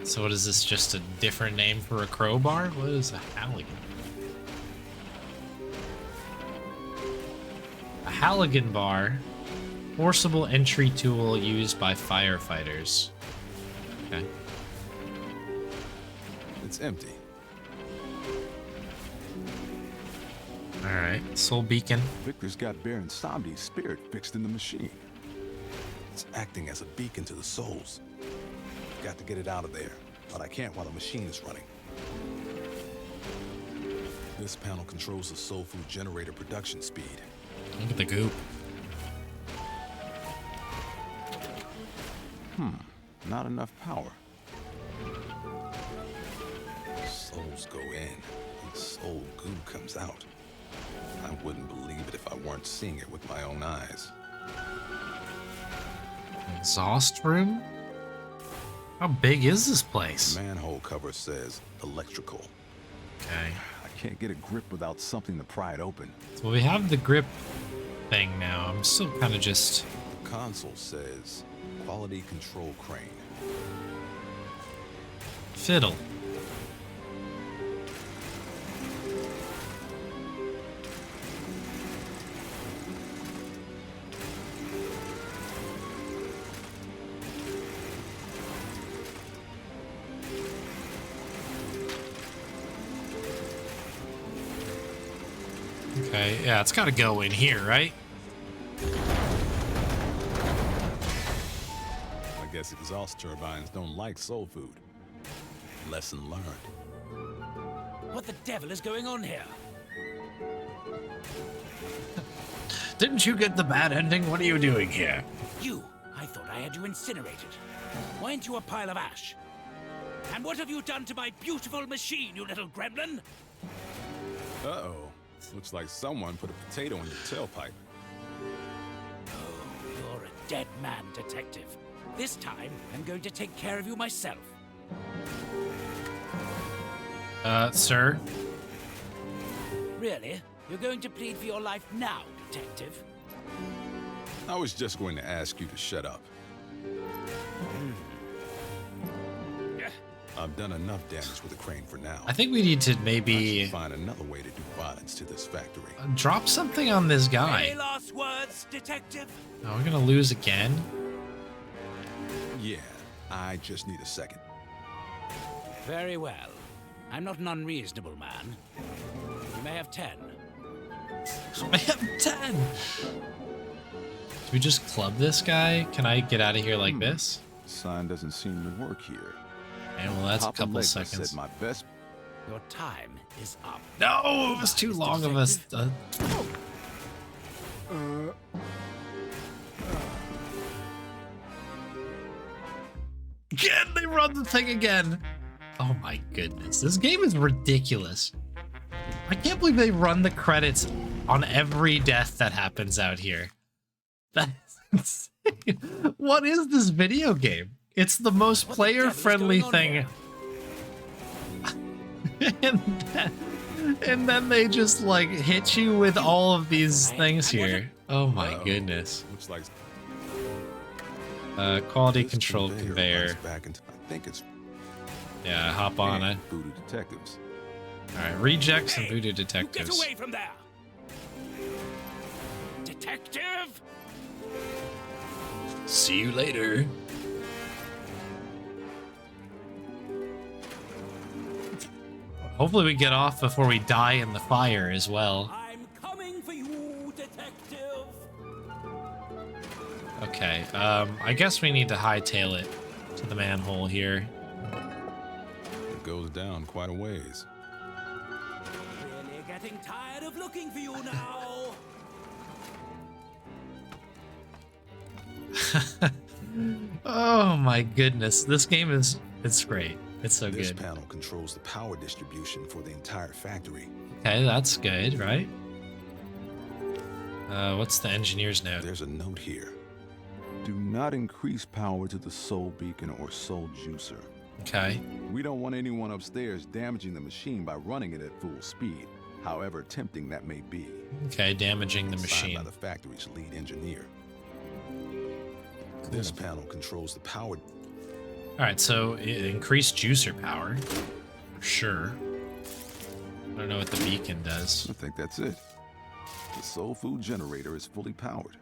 So what is this, just a different name for a crowbar? What is a Halligan? A Halligan bar. Forcible entry tool used by firefighters. Okay. It's empty. Alright, soul beacon. Victor's got Baron Samdi's spirit fixed in the machine. It's acting as a beacon to the souls. Got to get it out of there, but I can't while the machine is running. This panel controls the soul food generator production speed. Look at the goop. Not enough power. Souls go in, and soul goo comes out. I wouldn't believe it if I weren't seeing it with my own eyes. Exhaust room? How big is this The place? manhole cover says electrical. Okay. I can't get a grip without something to pry it open. So we have the grip thing now. I'm still kind of just... The console says quality control crane. fiddle. Okay, yeah, it's got to go in here, right? I guess exhaust turbines don't like soul food. Lesson learned. What the devil is going on here? Didn't you get the bad ending? What are you doing here? You! I thought I had you incinerated. Why aren't you a pile of ash? And what have you done to my beautiful machine, you little gremlin? Uh-oh. Looks like someone put a potato in your tailpipe. Oh, you're a dead man, detective. This time, I'm going to take care of you myself. Sir? Really? You're going to plead for your life now, detective? I was just going to ask you to shut up. I've done enough damage with the crane for now. I think we need to I maybe should find another way to do violence to this factory. drop something on this Any guy. last words, detective? Oh, we're gonna lose again. Yeah, I just need a second. Very well. I'm not an unreasonable man. You may have 10. I have 10. Do we just club this guy? Can I get out of here like this? Sign doesn't seem to work here. And well, that's a Papa couple Legba seconds. said my best. Your time is up. No, it was too long of a. Again, they run the thing again. Oh my goodness, this game is ridiculous. I can't believe they run the credits on every death that happens out here. That's insane. What is this video game? It's the most player-friendly thing. and then they just like hit you with all of these things here. Oh my goodness. Looks like Quality this control runs conveyor. back into, I think it's Yeah, hop on it. Voodoo Detectives. Alright, rejects and Hey, voodoo you get detectives. away from there! Detective! See you later. Hopefully we get off before we die in the fire as well. I'm coming for you, detective! Okay, I guess we need to hightail it to the manhole here. It goes down quite a ways. Really getting tired of looking for you now! Oh my goodness, this game it's great. It's so This good. panel controls the power distribution for the entire factory. Okay, that's good, right? What's the engineer's note? There's a note here. Do not increase power to the soul beacon or soul juicer. Okay. We don't want anyone upstairs damaging the machine by running it at full speed, however tempting that may be. Okay, damaging the Signed machine. by the factory's lead engineer. This panel controls the power. Alright, so increased juicer power. Sure. I don't know what the beacon does. I think that's it. The soul food generator is fully powered.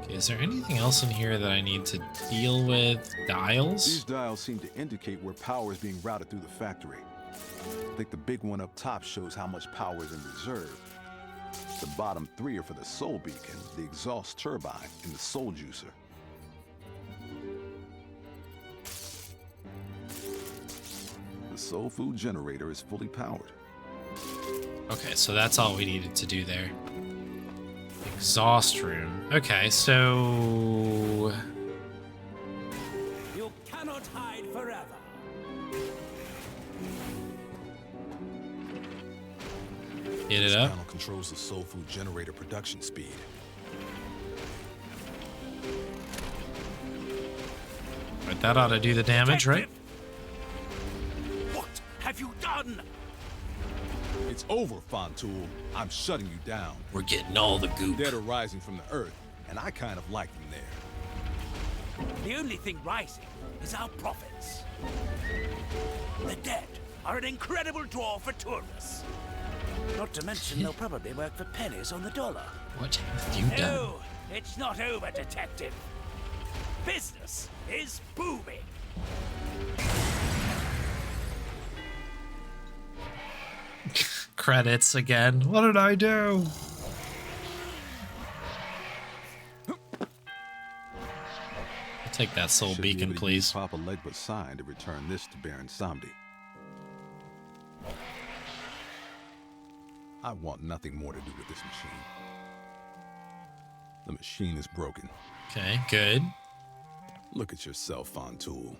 Okay, is there anything else in here that I need to deal with? These Dials? dials seem to indicate where power is being routed through the factory. I think the big one up top shows how much power is in reserve. The bottom three are for the soul beacon, the exhaust turbine, and the soul juicer. The soul food generator is fully powered. Okay, so that's all we needed to do there. Exhaust room. Okay, so... You cannot hide forever! Hit This it up. panel controls the soul food generator production speed. Right, that ought to do the damage, right? Detective! What have you done? It's over, Fontoul. I'm shutting you down. We're getting all the goop. Dead are rising from the earth, and I kind of like them there. The only thing rising is our profits. The dead are an incredible draw for tourists. Not to mention they'll probably work for pennies on the dollar. What have you done? No, it's not over, detective. Business is booming. Credits again. What did I do? I'll take that soul Should be beacon, able to please. use Papa Legba's sign to return this to Baron Samdi. I want nothing more to do with this machine. The machine is broken. Okay, good. Look at yourself, Fontoul.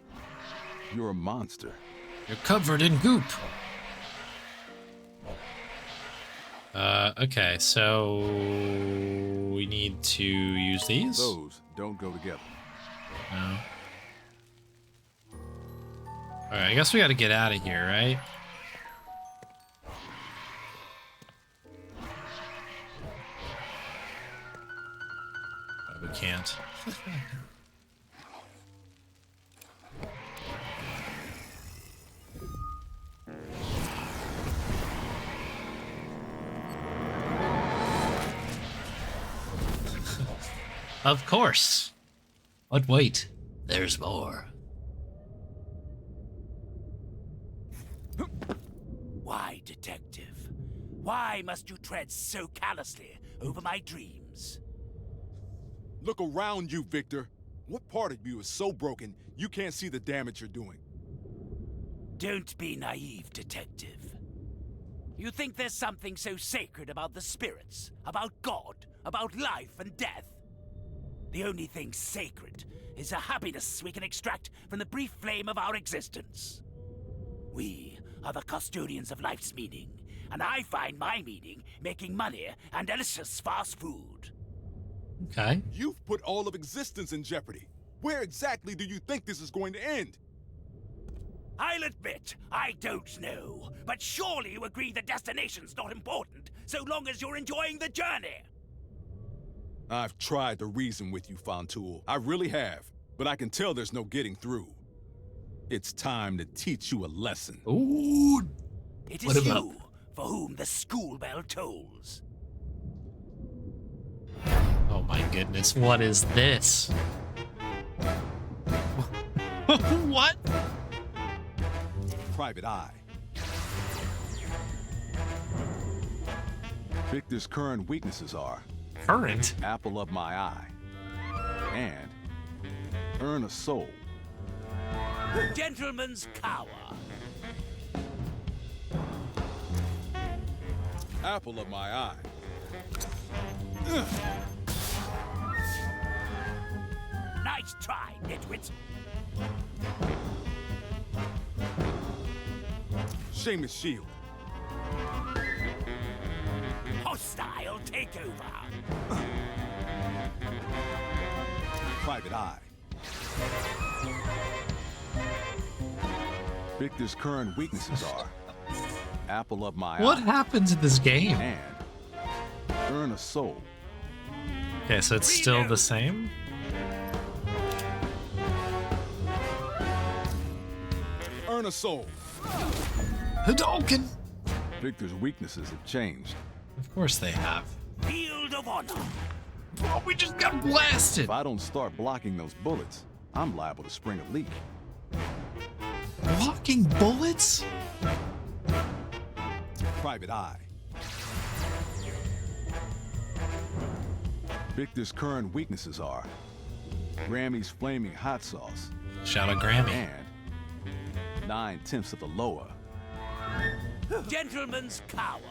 You're a monster. You're covered in goop. Okay, so we need to use these. Those don't go together. No. All right, I guess we got to get out of here, right? Oh, we can't. Of course. But wait, there's more. Why, detective? Why must you tread so callously over my dreams? Look around you, Victor. What part of you is so broken you can't see the damage you're doing? Don't be naive, detective. You think there's something so sacred about the spirits, about God, about life and death? The only thing sacred is the happiness we can extract from the brief flame of our existence. We are the custodians of life's meaning, and I find my meaning making money and delicious fast food. Okay. You've put all of existence in jeopardy. Where exactly do you think this is going to end? I'll admit, I don't know, but surely you agree the destination's not important, so long as you're enjoying the journey. I've tried to reason with you, Fontoul. I really have, but I can tell there's no getting through. It's time to teach you a lesson. Ooh. It What is about- you for whom the school bell tolls. Oh my goodness, what is this? What? Private Eye. Victor's current weaknesses are Current? apple of my eye and earn a soul. Gentleman's cower. Apple of my eye. Nice try, nitwit. Seamus Shield. Hostile takeover. Private Eye. Victor's current weaknesses are apple of my What eye happens in this game? and earn a soul. Okay, so it's still the same? Earn a soul. Hadouken! Victor's weaknesses have changed. Of course they have. Field of honor. Oh, we just got blasted! If I don't start blocking those bullets, I'm liable to spring a leak. Blocking bullets? Private Eye. Victor's current weaknesses are Grammy's flaming hot sauce Shout out Grammy. and 9/10 of the lower. Gentleman's cower.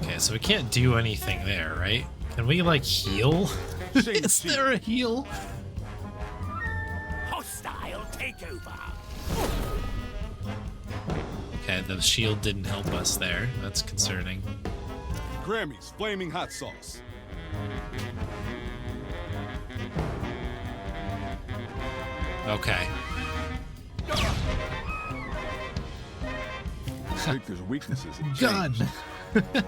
Okay, so we can't do anything there, right? Can we, like, heal? Is there a heal? Hostile takeover. Okay, the shield didn't help us there. That's concerning. Grammy's flaming hot sauce. Okay. Victor's weaknesses have Gun! changed.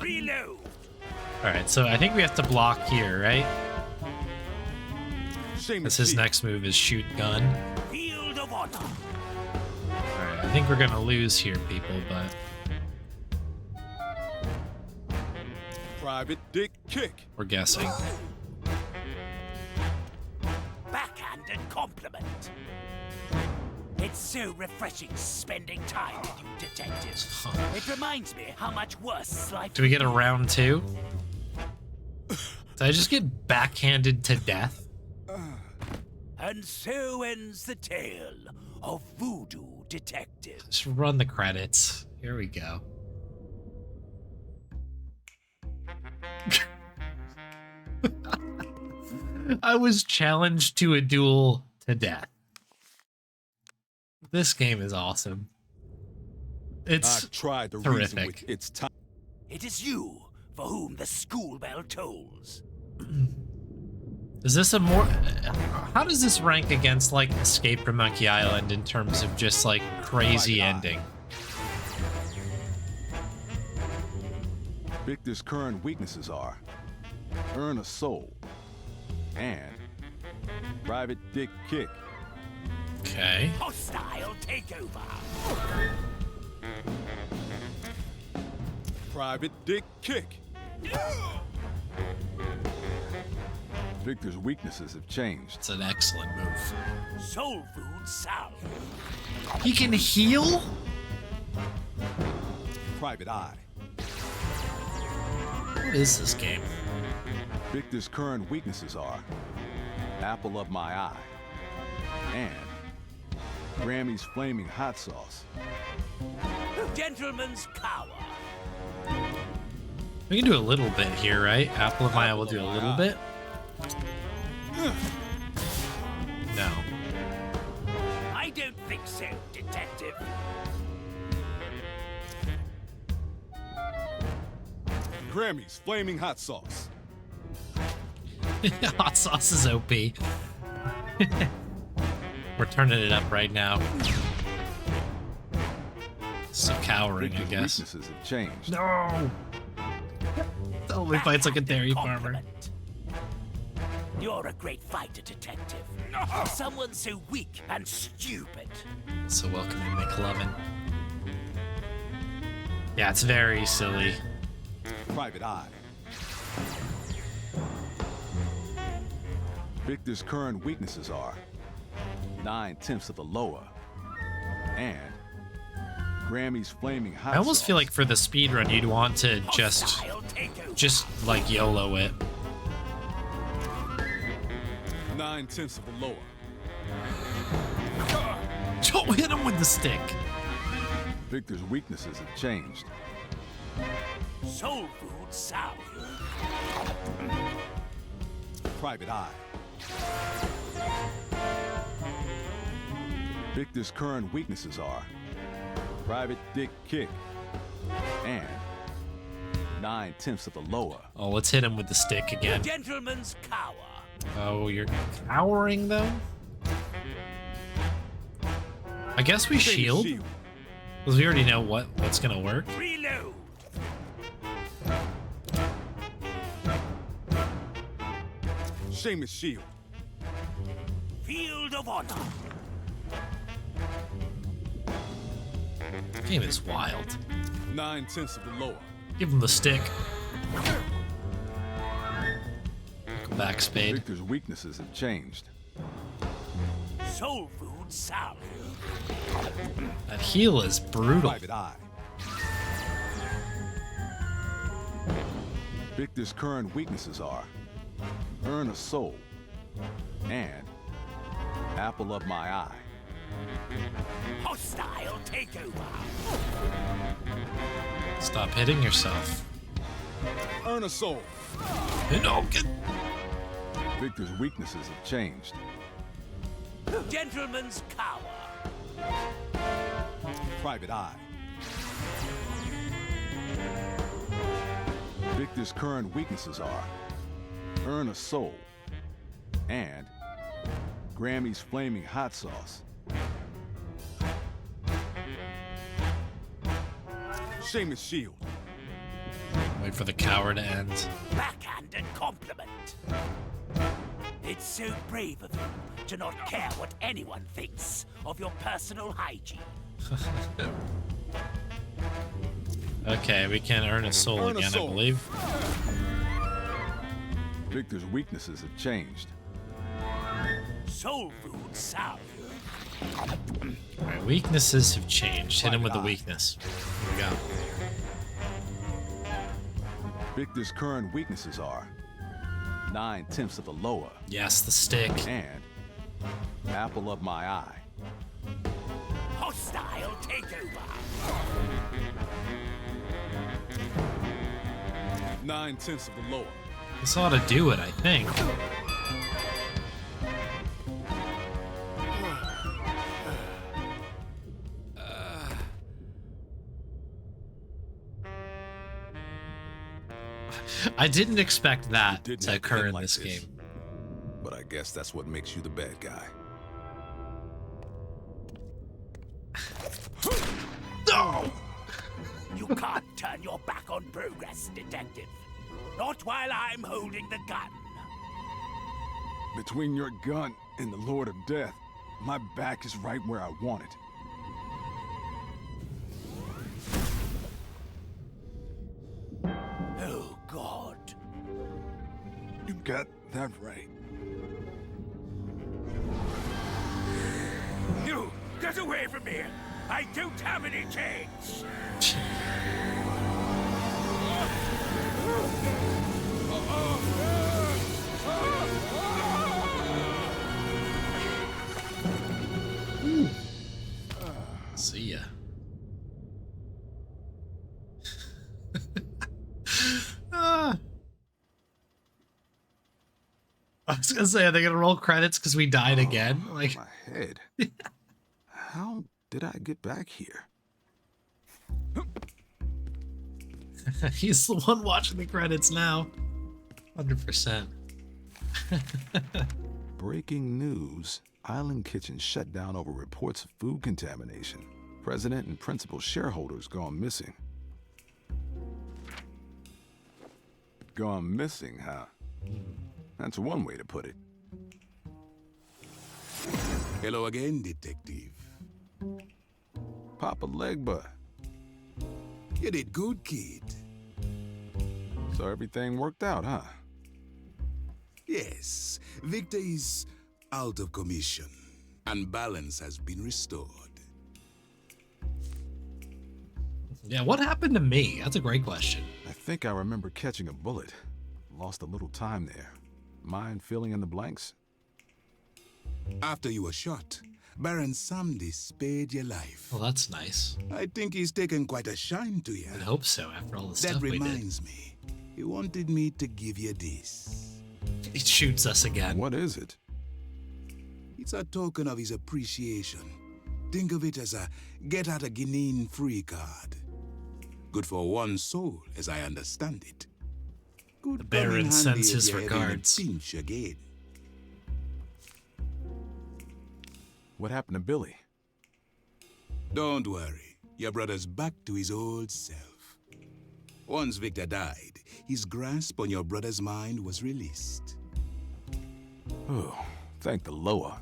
Reload. Alright, so I think we have to block here, right? Seamus Because his Shield. next move is shoot gun. Field of honor. Alright, I think we're gonna lose here, people, but... Private Dick Kick. we're guessing. Backhanded compliment. It's so refreshing spending time with you, detectives. It reminds me how much worse life. Do we get a round two? Did I just get backhanded to death? And so ends the tale of Voodoo Detective. Just run the credits. Here we go. I was challenged to a duel to death. This game is awesome. It's I've tried to reason terrific. with its time. It is you for whom the school bell tolls. Is this a more... how does this rank against, like, Escape from Monkey Island in terms of just, like, crazy ending? Victor's current weaknesses are earn a soul and Private Dick Kick. Okay. Hostile takeover. Private Dick Kick. Victor's weaknesses have changed. It's an excellent move. Soul food salve. He can heal? Private Eye. What is this game? Victor's current weaknesses are apple of my eye and Grammy's flaming hot sauce. Gentleman's cower. We can do a little bit here, right? Apple of my eye will do a little bit. No. I don't think so, Detective. Grammy's flaming hot sauce. Hot sauce is OP. We're turning it up right now. So cowering, I Victor's guess. weaknesses have changed. No! Only fights like a dairy farmer. Compliment. You're a great fighter, Detective. Someone so weak and stupid. So welcome to McLovin. Yeah, it's very silly. Private Eye. Victor's current weaknesses are 9/10 of the lower and Grammy's flaming hot sauce. I almost feel like for the speed run, you'd want to just like YOLO it. 9/10 of the lower. Don't hit him with the stick. Victor's weaknesses have changed. Soul food salve. Private Eye. Victor's current weaknesses are Private Dick Kick and 9/10 of the lower. Oh, let's hit him with the stick again. Gentleman's cower. Oh, you're cowering though? I guess we shield, because we already know what's gonna work. Reload. Seamus shield. Field of honor. Game is wild. 9/10 of the lower. Give him the stick. Welcome back, Spade. Victor's weaknesses have changed. Soul food salve. That heal is brutal. Private Eye. Victor's current weaknesses are Earn a Soul and Apple of My Eye. Hostile takeover. Stop hitting yourself. Earn a soul. No, get... Victor's weaknesses have changed. Gentleman's cower. Private Eye. Victor's current weaknesses are Earn a Soul and Grammy's Flaming Hot Sauce. Seamus shield. Wait for the cower to end. Backhanded compliment. It's so brave of you to not care what anyone thinks of your personal hygiene. Okay, we can earn a soul Earn a again, soul. I believe. Victor's weaknesses have changed. Soul food salve. Alright, weaknesses have changed. Hit him with the weakness. Here we go. Victor's current weaknesses are 9/10 of the lower Yes, the stick. and Apple of My Eye. Hostile takeover. 9/10 of the lower. This ought to do it, I think. I didn't expect that Didn't to have to occur end in like this this. game. But I guess that's what makes you the bad guy. No! You can't turn your back on progress, Detective. Not while I'm holding the gun. Between your gun and the Lord of Death, my back is right where I want it. Oh, God. You got that right. Get away from me! I don't have any change! See ya. Ah. I was gonna say, are they gonna roll credits because we died again? Like, My head. How did I get back here? he's the one watching the credits now. 100%. Breaking news. Island Kitchen shut down over reports of food contamination. President and principal shareholders gone missing. Gone missing, huh? That's one way to put it. Hello again, Detective. Papa Legba. You did good, kid. So everything worked out, huh? Yes, Victor is out of commission, and balance has been restored. Yeah, what happened to me? That's a great question. I think I remember catching a bullet. Lost a little time there. Mind filling in the blanks? After you were shot, Baron Samdi spared your life. Well, that's nice. I think he's taken quite a shine to you. I hope so, after all the That stuff we did. reminds me, he wanted me to give you this. He shoots us again. What is it? It's a token of his appreciation. Think of it as a get-out-of-Guinea free card. Good for one soul, as I understand it. Good The Baron come in sends handy if his you're ever in a regards. pinch again. What happened to Billy? Don't worry, your brother's back to his old self. Once Victor died, his grasp on your brother's mind was released. Oh, thank the Loa.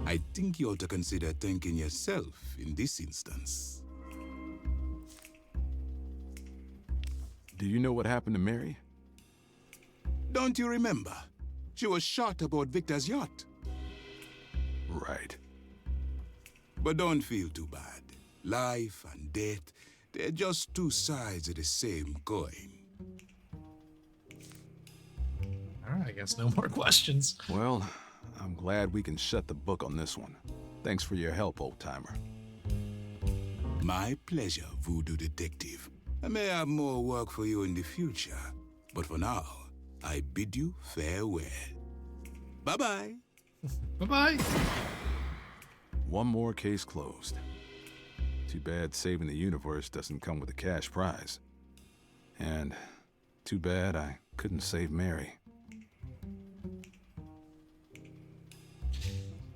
I think you ought to consider thanking yourself in this instance. Do you know what happened to Mary? Don't you remember? She was shot aboard Victor's yacht. Right. But don't feel too bad. Life and death, they're just two sides of the same coin. All right, I guess no more questions. Well, I'm glad we can shut the book on this one. Thanks for your help, old-timer. My pleasure, Voodoo Detective. I may have more work for you in the future, but for now, I bid you farewell. Bye-bye. Bye-bye. One more case closed. Too bad saving the universe doesn't come with a cash prize. And too bad I couldn't save Mary.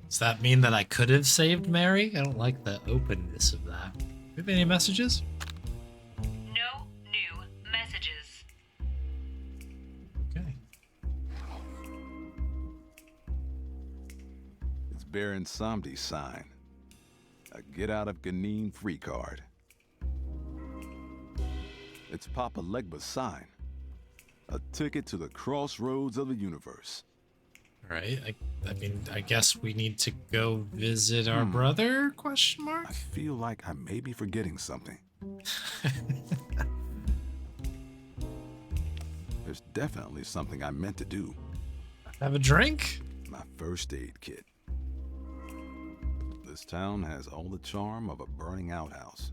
Does that mean that I could have saved Mary? I don't like the openness of that. Do you have any messages? No new messages. Okay. It's Baron Samdi's sign. A get-out-of-Guinea free card. It's Papa Legba's sign. A ticket to the crossroads of the universe. All right. I mean, I guess we need to go visit our brother? Question mark. I feel like I may be forgetting something. There's definitely something I meant to do. Have a drink? My first aid kit. This town has all the charm of a burning outhouse.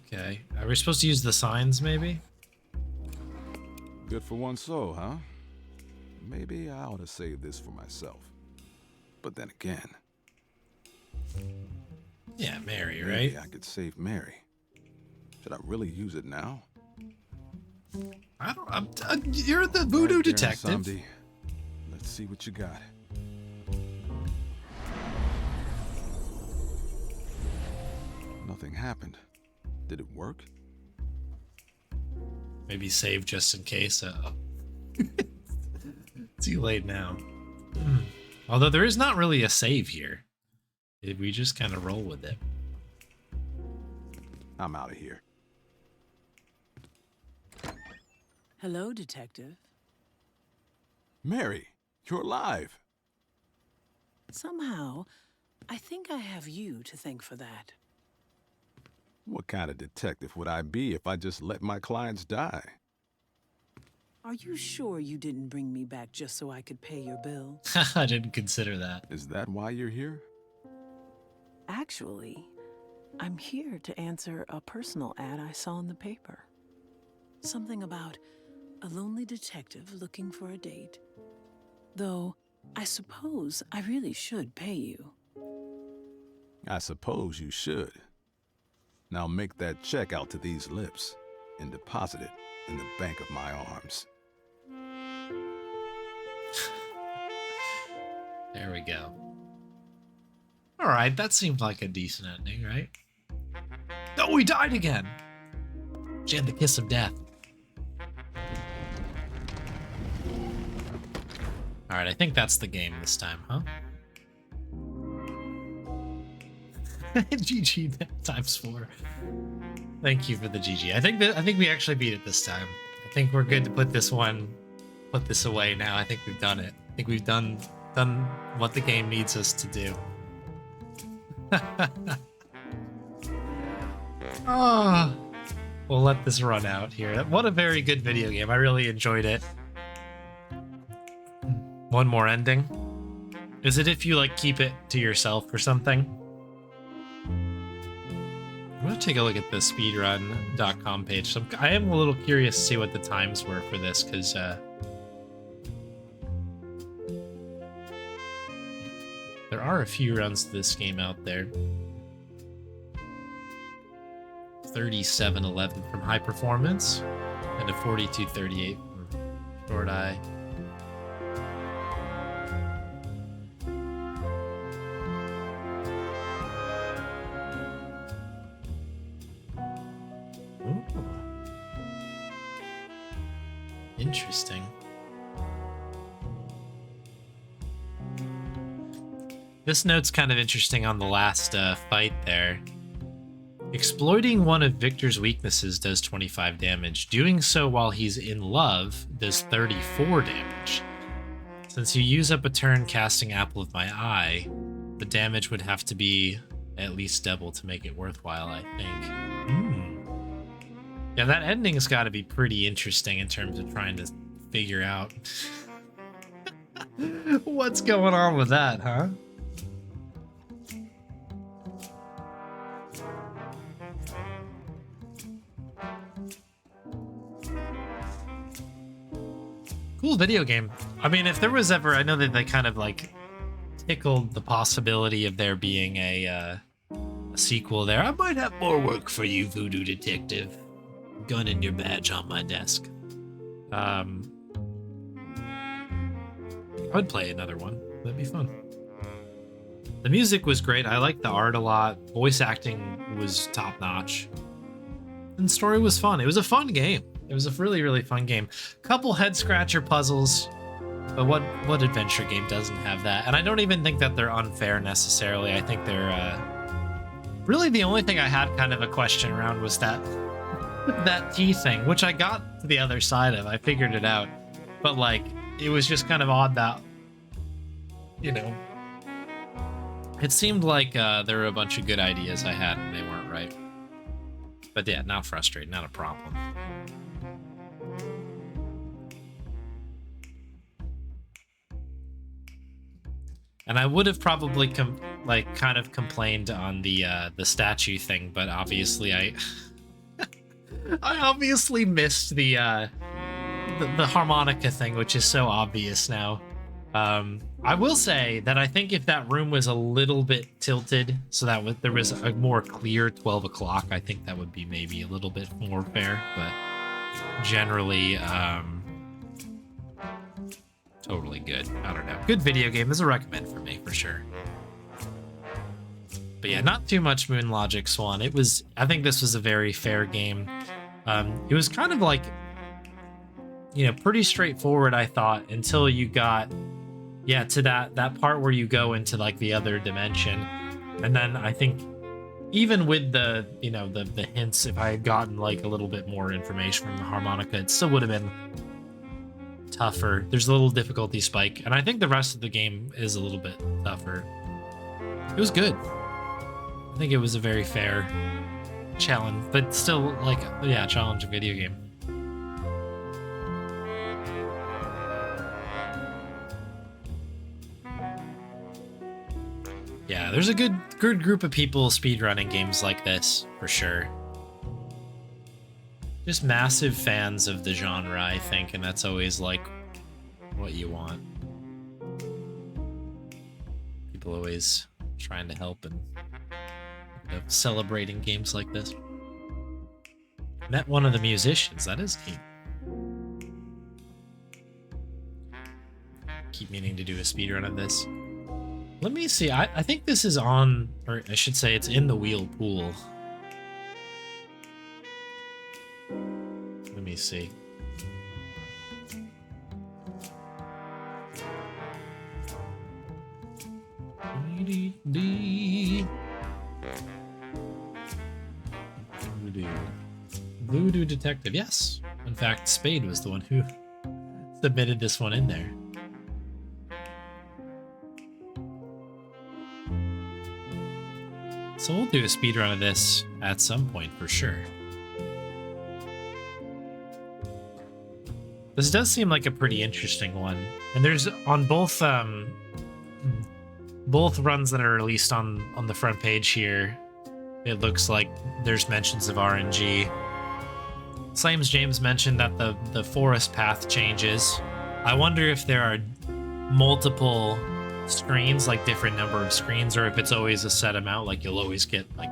Okay. Are we supposed to use the signs, maybe? Good for one soul, huh? Maybe I ought to save this for myself. But then again, Yeah, Mary, maybe right? I could save Mary. Should I really use it now? I don't. You're the voodoo Right, Baron detective. Samdi. Let's see what you got. Nothing happened. Did it work? Maybe save just in case. Too late now. Although there is not really a save here. We just kind of roll with it. I'm out of here. Hello, Detective. Mary, you're alive. Somehow, I think I have you to thank for that. What kind of detective would I be if I just let my clients die? Are you sure you didn't bring me back just so I could pay your bill? I didn't consider that. Is that why you're here? Actually, I'm here to answer a personal ad I saw in the paper. Something about a lonely detective looking for a date. Though, I suppose I really should pay you. I suppose you should. Now make that check out to these lips and deposit it in the bank of my arms. There we go. All right, that seemed like a decent ending, right? Oh, he died again. She had the kiss of death. All right, I think that's the game this time, huh? GG times 4. Thank you for the GG. I think we actually beat it this time. I think we're good to put this away now. I think we've done it. I think we've done what the game needs us to do. Oh, we'll let this run out here. What a very good video game. I really enjoyed it. One more ending. Is it if you like keep it to yourself or something? I'm gonna take a look at the speedrun.com page. So I am a little curious to see what the times were for this, because there are a few runs to this game out there. 37:11 from High Performance and a 42:38 from Short Eye. Ooh. Interesting. This note's kind of interesting on the last fight there. Exploiting one of Victor's weaknesses does 25 damage. Doing so while he's in love does 34 damage. Since you use up a turn casting Apple of My Eye, the damage would have to be at least double to make it worthwhile, I think. Yeah, that ending's got to be pretty interesting in terms of trying to figure out what's going on with that, huh? Cool video game. I mean, if there was ever, I know that they kind of like tickled the possibility of there being a sequel there. I might have more work for you, Voodoo Detective. Gun and your badge on my desk. I would play another one. That'd be fun. The music was great. I liked the art a lot. Voice acting was top notch. And the story was fun. It was a fun game. It was a really, really fun game. Couple head scratcher puzzles, but what adventure game doesn't have that? And I don't even think that they're unfair necessarily. I think they're really the only thing I had kind of a question around was that T thing, which I got to the other side of. I figured it out, but like it was just kind of odd that, you know, it seemed like there were a bunch of good ideas I had and they weren't right. But yeah, not frustrating, not a problem. And I would have probably kind of complained on the statue thing, but obviously I obviously missed the harmonica thing, which is so obvious now. I will say that I think if that room was a little bit tilted so that there was a more clear 12 o'clock, I think that would be maybe a little bit more fair, but generally, totally good. I don't know. Good video game is a recommend for me, for sure. But yeah, not too much Moon Logic Swan. I think this was a very fair game. It was kind of like, you know, pretty straightforward, I thought, until you got, yeah, to that part where you go into like the other dimension. And then I think even with the, you know, the hints, if I had gotten like a little bit more information from the harmonica, it still would have been tougher. There's a little difficulty spike, and I think the rest of the game is a little bit tougher. It was good. I think it was a very fair challenge, but still, like, yeah, challenging video game. Yeah, there's a good group of people speedrunning games like this, for sure. Just massive fans of the genre, I think, and that's always, like, what you want. People always trying to help and celebrating games like this. Met one of the musicians. That is neat. Keep meaning to do a speedrun of this. Let me see. I think this is on, or I should say it's in the wheel pool. Let me see. Voodoo Detective. Yes. In fact, Spade was the one who submitted this one in there. So we'll do a speedrun of this at some point for sure. This does seem like a pretty interesting one. And there's on both runs that are released on the front page here, it looks like there's mentions of RNG. Slimes James mentioned that the forest path changes. I wonder if there are multiple screens, like different number of screens, or if it's always a set amount, like you'll always get like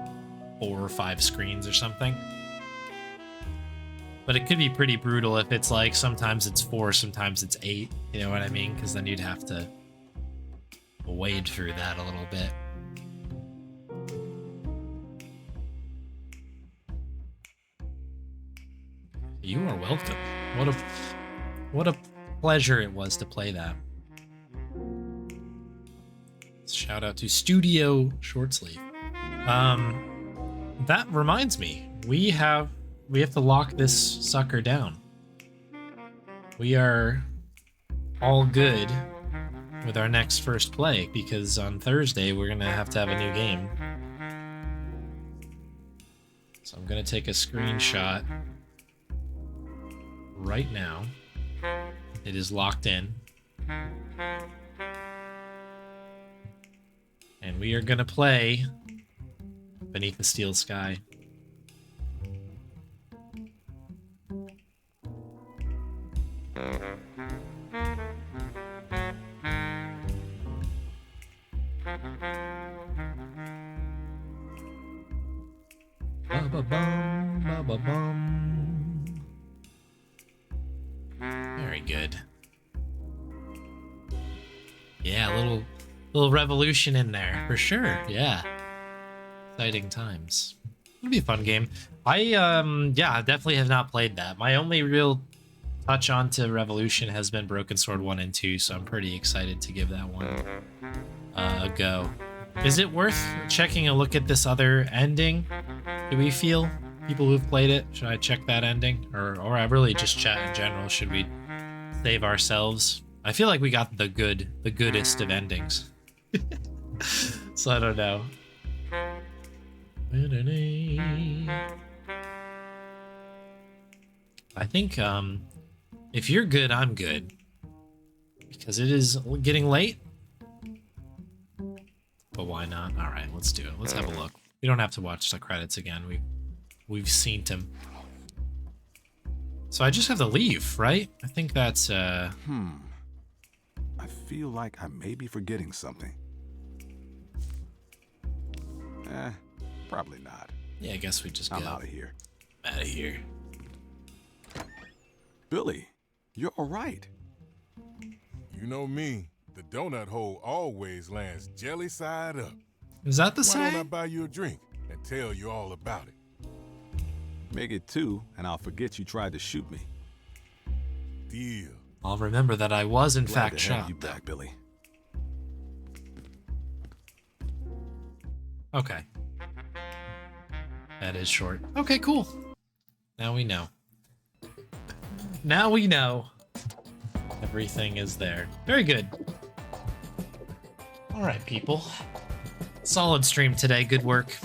4 or 5 screens or something. But it could be pretty brutal if it's like sometimes it's 4, sometimes it's 8, you know what I mean? Because then you'd have to wade through that a little bit. You are welcome. What a pleasure it was to play that. Shout out to Studio Shortsleeve. That reminds me, we have to lock this sucker down. We are all good with our next first play because on Thursday we're gonna have to have a new game. So I'm gonna take a screenshot right now. It is locked in. And we are gonna play Beneath the Steel Sky. Ba-ba-bum, ba-ba-bum. Very good. Yeah, a little revolution in there for sure. Yeah, exciting times. It'll be a fun game. Yeah, definitely have not played that. My only real touch onto Revolution has been Broken Sword 1 and 2, so I'm pretty excited to give that one a go. Is it worth checking a look at this other ending? Do we feel, people who've played it, should I check that ending? Or I really just chat in general, should we save ourselves? I feel like we got the goodest of endings. So I don't know. I think if you're good, I'm good. Because it is getting late. But why not? All right, let's do it. Let's have a look. We don't have to watch the credits again. We've seen them. So I just have to leave, right? I think that's I feel like I may be forgetting something. Probably not. Yeah, I guess we just go. I'm out of here. Out of here. Billy, you're all right. You know me. The donut hole always lands jelly side up. Is that the Why don't I same? buy you a drink and tell you all about it? Make it 2, and I'll forget you tried to shoot me. Deal. I'll remember that I was in Glad fact to have shot. you back, Billy. Okay. That is short. Okay, cool. Now we know. Now we know. Everything is there. Very good. All right, people. Solid stream today. Good work.